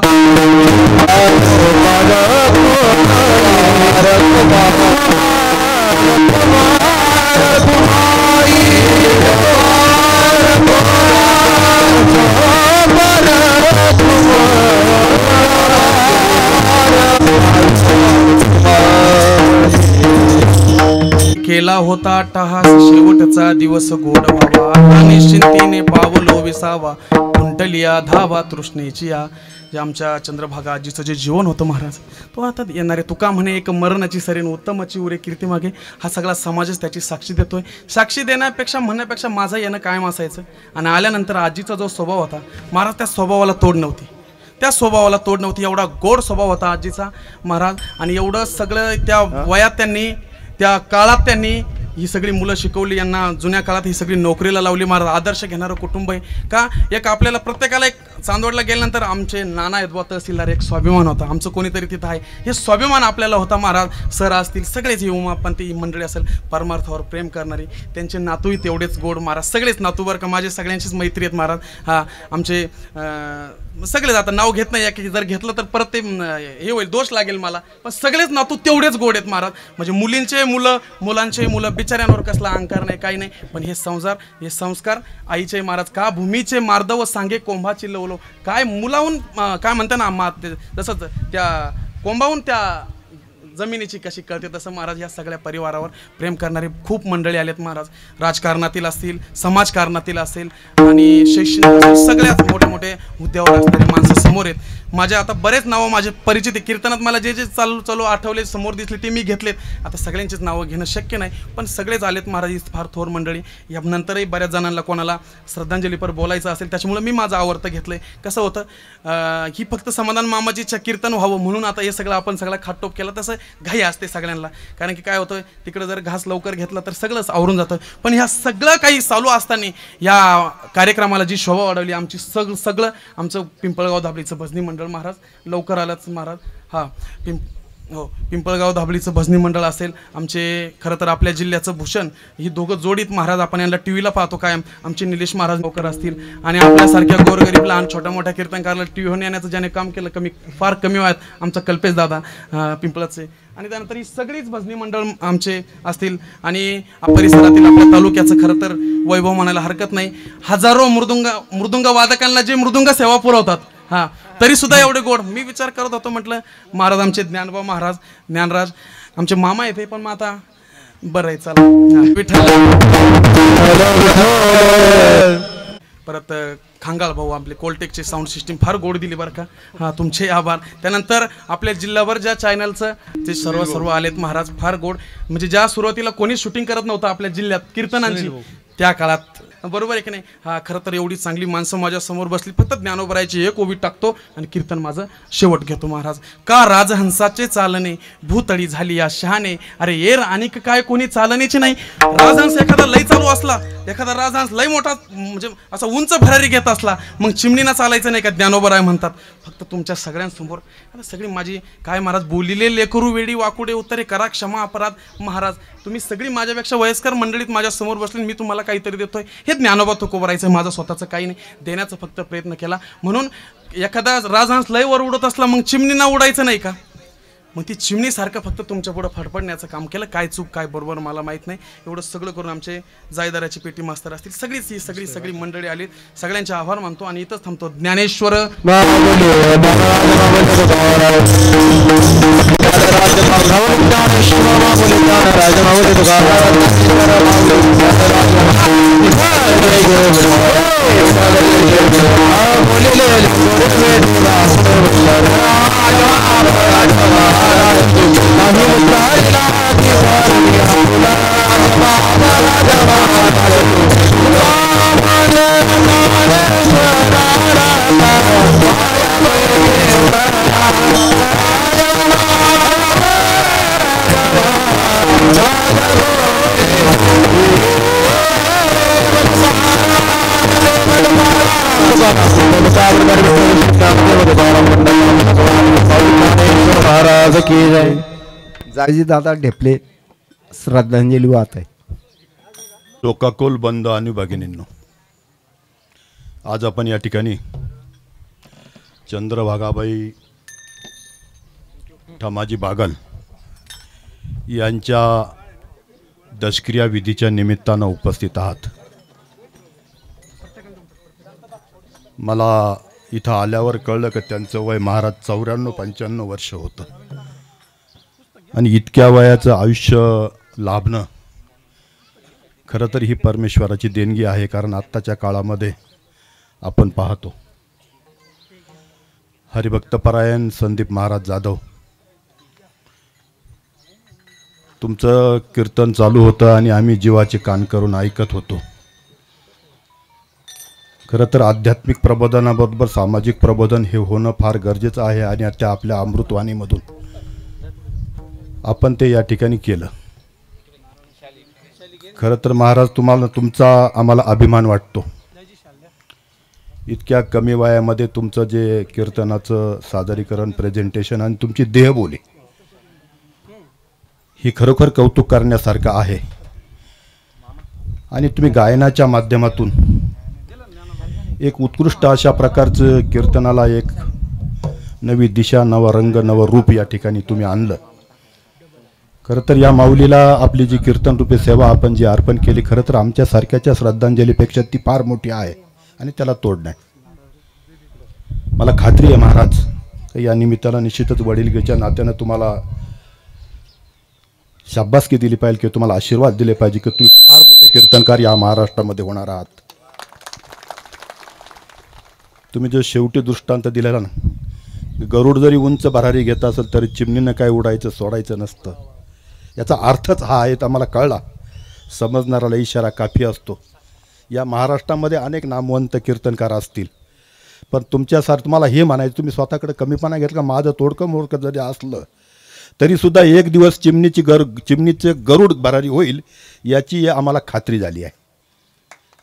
केला होता टहास शेवटचा दिवस गोड व्हावा, निश्चिंतीने पावलो विसावा, कुंटलिया धावा तृष्णेची या. जे आमच्या चंद्रभागा आजीचं जे जीवन होतं महाराज, तो आता येणारे तुका म्हणे एक मरणाची सरीन उत्तमाची उरे कीर्ती मागे. हा सगळा समाजच त्याची साक्षी देतोय. साक्षी देण्यापेक्षा म्हणण्यापेक्षा माझं येणं कायम असायचं. आणि आल्यानंतर आजीचा जो स्वभाव होता महाराज, त्या स्वभावाला तोड नव्हती, त्या स्वभावाला तोड नव्हती. एवढा गोड स्वभाव होता आजीचा महाराज. आणि एवढं सगळं त्या वयात त्यांनी, त्या काळात त्यांनी ही सगळी मुलं शिकवली, यांना जुन्या काळात ही सगळी नोकरीला लावली. महाराज आदर्श घेणारं कुटुंब आहे. का एक आपल्याला प्रत्येकाला एक चांदवडला गेल्यानंतर आमचे नाना आहेत बुवा तहसीलदार, एक स्वाभिमान होता, आमचं कोणीतरी तिथं आहे, हे स्वाभिमान आपल्याला होता महाराज. सर असतील सगळेच, ही उमापंथी मंडळी असेल परमार्थावर प्रेम करणारी, त्यांचे नातूही तेवढेच गोड महाराज. सगळेच नातू बरं का, माझे सगळ्यांचीच मैत्री आहेत महाराज. हा आमचे सगळेच, आता नाव घेत नाही की जर घेतलं तर परत ते हे होईल, दोष लागेल मला, पण सगळेच नातू तेवढेच गोड आहेत महाराज. म्हणजे मुलींचे मुलं, मुलांचे मुलं, बिचाऱ्यांवर कसला अहंकार नाही, काही नाही. पण हे संस्कार आईचे महाराज. का भूमीचे मार्दव सांगे कोंभाची लवलो, काय मुलाहून काय म्हणते ना, जसं त्या कोंभाहून त्या जमिनीची कशी कळते, तसं महाराज या सगळ्या परिवारावर प्रेम करणारे खूप मंडळी आलेत महाराज. राजकारणातील असतील, समाजकारणातील असेल आणि शैक्षणिक सगळ्यात मोठे मोठे हुद्द्यावर असणारी माणसं समोर आहेत. माझे आता बरेच नावं माझे परिचित आहे. कीर्तनात मला जे जे चालू आठवले, समोर दिसले, ते मी घेतलेत. आता सगळ्यांचीच नावं घेणं शक्य नाही, पण सगळेच आलेत महाराज. ही फार थोर मंडळी. यानंतरही बऱ्याच जणांना कोणाला श्रद्धांजलीपर बोलायचं असेल, त्याच्यामुळे मी माझं आवडतं घेतलंय. कसं होतं, ही फक्त समाधान मामाजीचं कीर्तन व्हावं म्हणून आता हे सगळं आपण सगळा खाटटोप केला. तसं घाई असते सगळ्यांना, कारण की काय होतं, तिकडे जर घास लवकर घेतला तर सगळंच आवरून जातं. पण ह्या सगळं काही चालू असताना या कार्यक्रमाला जी शोभा वाढवली आमची, सगळं आमचं पिंपळगाव धाबळीचं भजनी मंडळ महाराज. लवकर आलाच महाराज. हा पिंपळगाव धाबळीचं भजनी मंडळ असेल, आमचे खरं तर आपल्या जिल्ह्याचं भूषण, ही दोघं जोडीत महाराज. आपण यांना टी व्हीला पाहतो कायम. आमचे निलेश महाराज लवकर असतील आणि आपल्यासारख्या गोरगरीब लहान छोट्या मोठ्या कीर्तनकाराला टी व्हीवर येण्याचं ज्याने काम केलं, फार कमी वयात आमचा कल्पेश दादा पिंपळाचे. आणि त्यानंतर ही सगळीच भजनी मंडळ आमचे असतील आणि परिसरातील आपल्या तालुक्याचं खरं तर वैभव म्हणायला हरकत नाही. हजारो मृदुंग वादकांना जे मृदुंग सेवा पुरवतात, हा तरी सुद्धा एवढे गोड. मी विचार करत होतो, म्हटलं महाराज आमचे ज्ञानबा महाराज, ज्ञानराज आमचे मामा येते, पण मग आता बरं आहे, चला विठ्ठल. परत खांगाळ भाऊ आपले कोलटेकचे साऊंड सिस्टीम फार गोड दिली बरं का. हा तुमचे आभार. त्यानंतर आपल्या जिल्ह्यावर ज्या चॅनलचं ते सर्व आलेत महाराज, फार गोड. म्हणजे ज्या सुरुवातीला कोणी शूटिंग करत नव्हतं आपल्या जिल्ह्यात कीर्तनांची, त्या काळात, बरोबर आहे की नाही. हा खरं तर एवढी चांगली माणसं माझ्या समोर बसली. फक्त ज्ञानोबरायची एक ओवी टाकतो आणि कीर्तन माझं शेवट घेतो महाराज. का राजहंसाचे चालणे भूतळी झाली या शहाणे, अरे येर आणि काय कोणी चालणीची नाही. राजहंस एखादा लय चालू असला, एखादा राजहंस लय मोठा म्हणजे असा उंच भरारी घेत असला, मग चिमणीना चालायचं नाही का, ज्ञानोबराय म्हणतात. फक्त तुमच्या सगळ्यांसमोर आता सगळी माझी काय महाराज, बोलिले लेकरू वेडी वाकुडे उत्तरे करा क्षमा अपराध. महाराज तुम्ही सगळी माझ्यापेक्षा वयस्कर मंडळीत माझ्या समोर बसले, मी तुम्हाला काहीतरी देतोय, हे ज्ञानोबा तुकोबरायचं माझं स्वतःचं काही नाही, देण्याचा फक्त प्रयत्न केला. म्हणून एखादा राजहंस लय वर उडत असला, मग चिमणीना उडायचं नाही का. मग ती चिमणीसारखं फक्त तुमच्या पुढं फडफडण्याचं काम केलं. काय चूक काय बरोबर मला माहीत नाही. एवढं सगळं करून आमचे जायदाराची पेटी मास्तर असतील, सगळीच ही सगळी मंडळी आली. सगळ्यांचे आभार मानतो आणि इथंच थांबतो. ज्ञानेश्वर महाराज की जय. जायजी दादा ढेपले श्रद्धांजली वाहत आहे. शोकाकुल बंद आणि भगिनींनो, आज आपण या ठिकाणी चंद्रभागाबाई ठमाजी बागल यांच्या दशक्रिया विधीच्या निमित्तानं उपस्थित आहात. मला इथं आल्यावर कळलं की त्यांचं वय महाराज 94-95 वर्ष होतं. आणि इतक्या वयाचं आयुष्य लाभणं खरं तर ही परमेश्वराची देणगी आहे. कारण आत्ताच्या काळामध्ये आपण पाहतो हरिभक्तपरायण संदीप महाराज जाधव, तुमचं कीर्तन चालू होतं आणि आम्ही जीवाचे कान करून ऐकत होतो. खरं तर आध्यात्मिक प्रबोधनाबरोबर सामाजिक प्रबोधन हे होणं फार गरजेचं आहे आणि त्या आपल्या अमृतवाणीमधून आपण ते या ठिकाणी केलं. खरं तर महाराज तुमचा आम्हाला अभिमान वाटतो. इतक्या कमी वयामध्ये तुमचं जे कीर्तनाचं सादरीकरण, प्रेझेंटेशन आणि तुमची देहबोली ही खरोखर कौतुक करण्यासारखं आहे. आणि तुम्ही गायनाच्या माध्यमातून एक उत्कृष्ट अशा प्रकारचं कीर्तनाला एक नवी दिशा, नवा रंग, नवं रूप या ठिकाणी तुम्ही आणलं. खरं तर या माऊलीला आपली जी कीर्तन रूपी सेवा आपण जी अर्पण केली, खरं तर आमच्यासारख्याच्या श्रद्धांजलीपेक्षा ती फार मोठी आहे आणि त्याला तोड नाही. मला खात्री आहे महाराज या निमित्तानं निश्चितच वडीलगीच्या नात्यानं तुम्हाला शाबासकी दिली पाहिजे, की तुम्हाला आशीर्वाद दिले पाहिजे की तुम्ही फार मोठे कीर्तनकार या महाराष्ट्रामध्ये होणार आहात. तुम्ही जो शेवटी दृष्टांत दिलेला ना, गरुड जरी उंच भरारी घेत असेल तरी चिमणीनं काय उडायचं सोडायचं नसतं. याचा अर्थच हा आहे. आम्हाला कळला, समजणाराला इशारा काफी असतो. या महाराष्ट्रामध्ये अनेक नामवंत कीर्तनकार असतील, पण तुमच्यासारखं तुम्हाला हे म्हणायचं, तुम्ही स्वतःकडे कमीपणा घेतला का माझं तोडकं मोडकं जरी असलं तरीसुद्धा एक दिवस चिमणीचे गरुड भरारी होईल याची आम्हाला खात्री झाली आहे.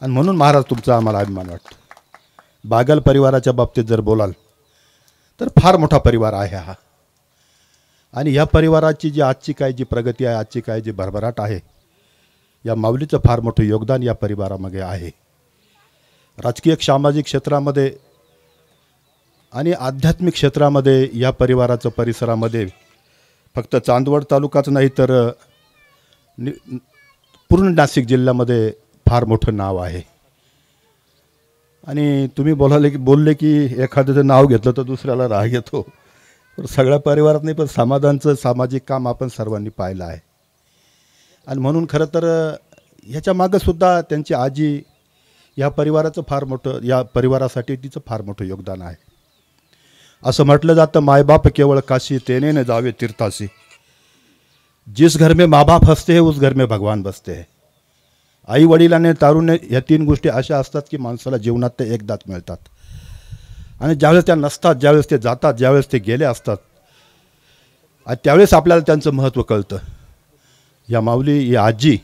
आणि म्हणून महाराज तुमचा आम्हाला अभिमान वाटतो. बागल परिवाराच्या बाबतीत जर बोलाल तर फार मोठा परिवार आहे हा. आणि ह्या परिवाराची जी आजची काय जी प्रगती आहे, आजची काय जी भरभराट आहे, या माऊलीचं फार मोठं योगदान या परिवारामध्ये आहे. राजकीय सामाजिक क्षेत्रामध्ये आणि आध्यात्मिक क्षेत्रामध्ये या परिवाराचं परिसरामध्ये फक्त चांदवड तालुकाच नाही तर पूर्ण नाशिक जिल्ह्यामध्ये फार मोठं नाव आहे. आणि तुम्ही बोलले की एखाद्याचं नाव घेतलं तर दुसऱ्याला राग येतो. तर सगळ्या परिवारात नाही, पण समाजांचं सामाजिक काम आपण सर्वांनी पाहिलं आहे. आणि म्हणून खरं तर ह्याच्या मागंसुद्धा त्यांची आजी या परिवाराचं फार मोठं, या परिवारासाठी तिचं फार मोठं योगदान आहे. असं म्हटलं जातं, मायबाप केवळ काशी तेने न जावे तीर्थासी. जिस घर में माँ बाप हसते हैं उस घर में भगवान बसते हैं. आई वडील आणि तारुण्य ह्या तीन गोष्टी अशा असतात की माणसाला जीवनात ते एकदाच मिळतात. आणि ज्यावेळेस त्या नसतात, ज्यावेळेस ते जातात, ज्यावेळेस ते गेले असतात, त्यावेळेस आपल्याला त्यांचं महत्त्व कळतं. या माऊली, ही आजी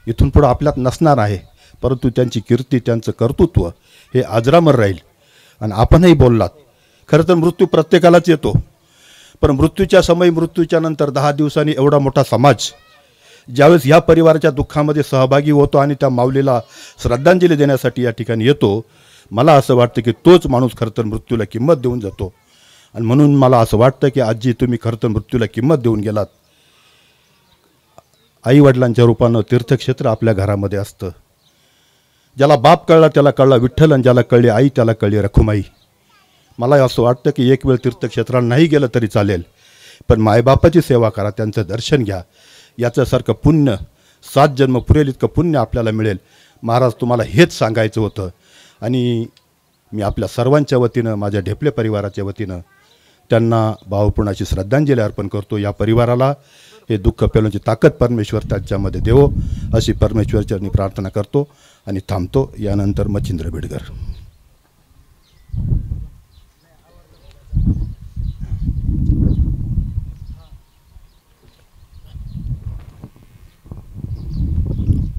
इथून पुढं आपल्यात नसणार आहे, परंतु त्यांची कीर्ती, त्यांचं कर्तृत्व हे अजरामर राहील. आणि आपणही बोललात, खरं तर मृत्यू प्रत्येकालाच येतो, पण मृत्यूच्या समयी, मृत्यूच्या नंतर 10 दिवसांनी एवढा मोठा समाज ज्यावेळेस ह्या परिवाराच्या दुःखामध्ये सहभागी होतो आणि त्या माऊलीला श्रद्धांजली देण्यासाठी या ठिकाणी येतो, मला असं वाटतं की तोच माणूस खरं तर मृत्यूला किंमत देऊन जातो. आणि म्हणून मला असं वाटतं की आजी तुम्ही खरं तर मृत्यूला किंमत देऊन गेलात. आईवडिलांच्या रूपानं तीर्थक्षेत्र आपल्या घरामध्ये असतं. ज्याला बाप कळला त्याला कळला विठ्ठल, आणि ज्याला कळली आई त्याला कळली रखुमाई. मला असं वाटतं की एक वेळ तीर्थक्षेत्राला नाही गेलं तरी चालेल, पण मायबापाची सेवा करा, त्यांचं दर्शन घ्या. याच्यासारखं पुण्य 7 जन्म पुरेल इतकं पुण्य आपल्याला मिळेल. महाराज तुम्हाला हेच सांगायचं होतं. आणि मी आपल्या सर्वांच्या वतीनं, माझ्या ढेपले परिवाराच्या वतीनं त्यांना भावपूर्णाची श्रद्धांजली अर्पण करतो. या परिवाराला हे दुःख पेलण्याची ताकद परमेश्वर त्यांच्यामध्ये देवो अशी परमेश्वरचरणी प्रार्थना करतो आणि थांबतो. यानंतर मच्छिंद्र बिडकर.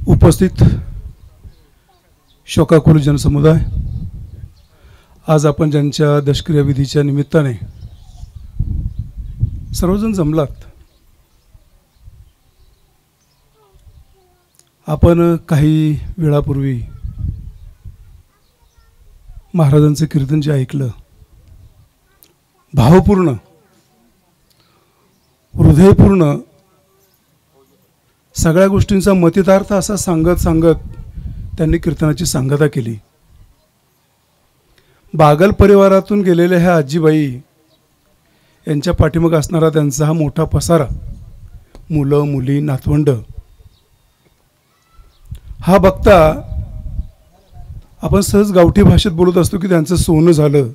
उपस्थित शोकाकुल जनसमुदाय, आज आपण ज्यांच्या दशक्रिया विधीच्या निमित्ताने सर्वजण जमलात, आपण काही वेळापूर्वी महाराजांचं कीर्तन जे ऐकलं, भावपूर्ण, हृदयपूर्ण, सगळ्या गोष्टींचा मतितार्थ असा सांगत सांगत त्यांनी कीर्तनाची सांगता केली. बागल परिवारातून गेलेल्या ह्या आजीबाई यांच्या पाठीमागे असणारा त्यांचा हा मोठा पसारा, मुलं मुली नातवंड, हा बघता आपण सहज गावठी भाषेत बोलत असतो की त्यांचं सोनं झालं.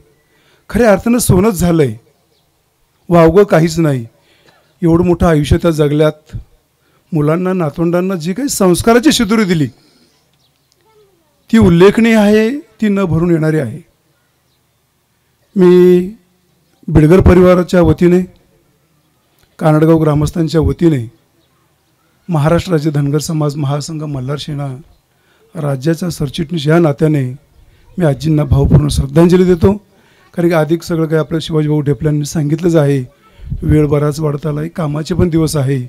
खऱ्या अर्थानं सोनंच झालंय, वावगं काहीच नाही. एवढं मोठं आयुष्य त्या जगल्यात, मुलांना नातवंडांना जी काही संस्काराची शिदोरी दिली ती उल्लेखनीय आहे, ती न भरून येणारी आहे. मी बिडगर परिवाराच्या वतीने, कानडगाव ग्रामस्थांच्या वतीने, महाराष्ट्र राज्य धनगर समाज महासंघ मल्हार सेना राज्याचा सरचिटणीस या नात्याने मी आजींना भावपूर्ण श्रद्धांजली देतो. कारण की अधिक सगळं काही आपल्या शिवाजीभाऊ ढेपल्यांनी सांगितलंच आहे. वेळ बराच वाढत आला आहे, कामाचे पण दिवस आहे.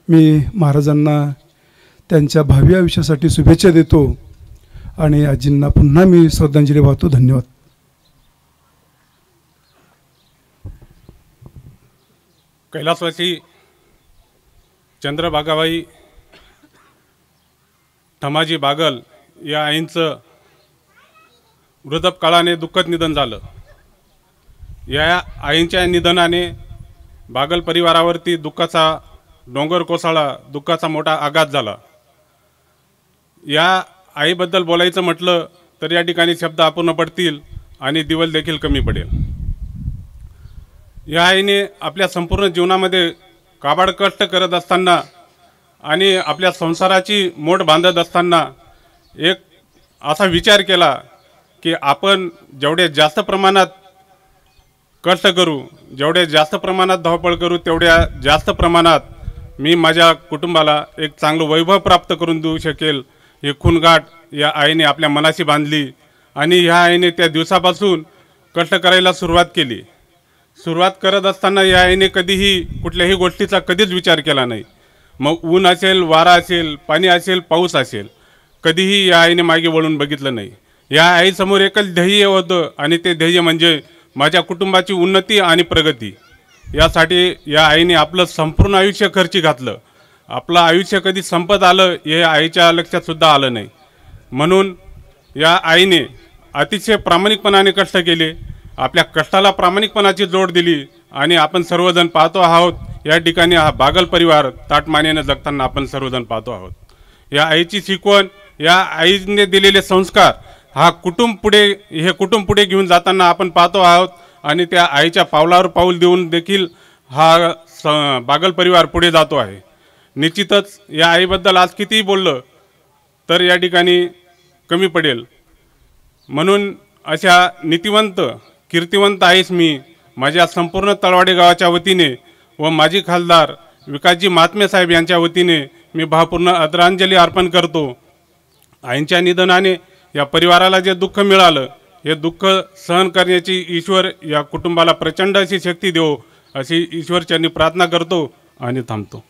मी महाराजांना त्यांच्या भावी आयुष्यासाठी शुभेच्छा देतो आणि आजींना पुन्हा मी श्रद्धांजली वाहतो. धन्यवाद. कैलासवासी चंद्रभागाबाई ठमाजी बागल या आईंचं वृद्धपकाळाने दुःखद निधन झालं. या आईंच्या निधनाने बागल परिवारावरती दुःखाचा डोंगर कोसळला, दुःखाचा मोठा आघात झाला. या आईबद्दल बोलायचं म्हटलं तर या ठिकाणी शब्द अपूर्ण पडतील आणि दिवल देखील कमी पडेल. या आईने आपल्या संपूर्ण जीवनामध्ये काबाड कष्ट करत असताना आणि आपल्या संसाराची मोड बांधत असताना एक असा विचार केला की आपण जेवढे जास्त प्रमाणात कष्ट करू, जेवढे जास्त प्रमाणात धावपळ करू, तेवढ्या जास्त प्रमाणात मी माझ्या कुटुंबाला एक चांगलं वैभव प्राप्त करून देऊ शकेल. ही खूणगाठ या आईने आपल्या मनाशी बांधली आणि ह्या आईने त्या दिवसापासून कष्ट करायला सुरुवात केली. सुरुवात करत असताना या आईने कधीही कुठल्याही गोष्टीचा कधीच विचार केला नाही. मग ऊन असेल, वारा असेल, पाणी असेल, पाऊस असेल, कधीही या आईने मागे वळून बघितलं नाही. या आईसमोर एकच ध्येय होतं आणि ते ध्येय म्हणजे माझ्या कुटुंबाची उन्नती आणि प्रगती. यासाठी या आईने आपलं संपूर्ण आयुष्य खर्ची घातलं. आपलं आयुष्य कधी संपत आलं हे आईच्या लक्षात सुद्धा आलं नाही. म्हणून या आईने अतिशय प्रामाणिकपणाने कष्ट केले, आपल्या कष्टाला प्रामाणिकपणाची जोड दिली आणि आपण सर्वजण पाहतो आहोत या ठिकाणी हा बागल परिवार ताटमानेने जगताना आपण सर्वजण पाहतो आहोत. या आईची शिकवण, या आईने दिलेले संस्कार हे कुटुंब पुढे घेऊन जाताना आपण पाहतो आहोत आणि त्या आईच्या पावलावर पाऊल देऊन देखील हा बागल परिवार पुढे जातो आहे. निश्चितच या आईबद्दल आज कितीही बोललं तर या ठिकाणी कमी पडेल. म्हणून अशा नीतिवंत, कीर्तिवंत आईस मी माझ्या संपूर्ण तळवाडे गावाच्या वतीने व माजी खासदार विकासजी महात्मे साहेब यांच्या वतीने मी भावपूर्ण आदरांजली अर्पण करतो. आईंच्या निधनाने या परिवाराला जे दुःख मिळालं, हे दुःख सहन करण्याची ईश्वर या कुटुंबाला प्रचंड अशी शक्ती देवो अशी ईश्वरचरणी प्रार्थना करतो आणि थांबतो.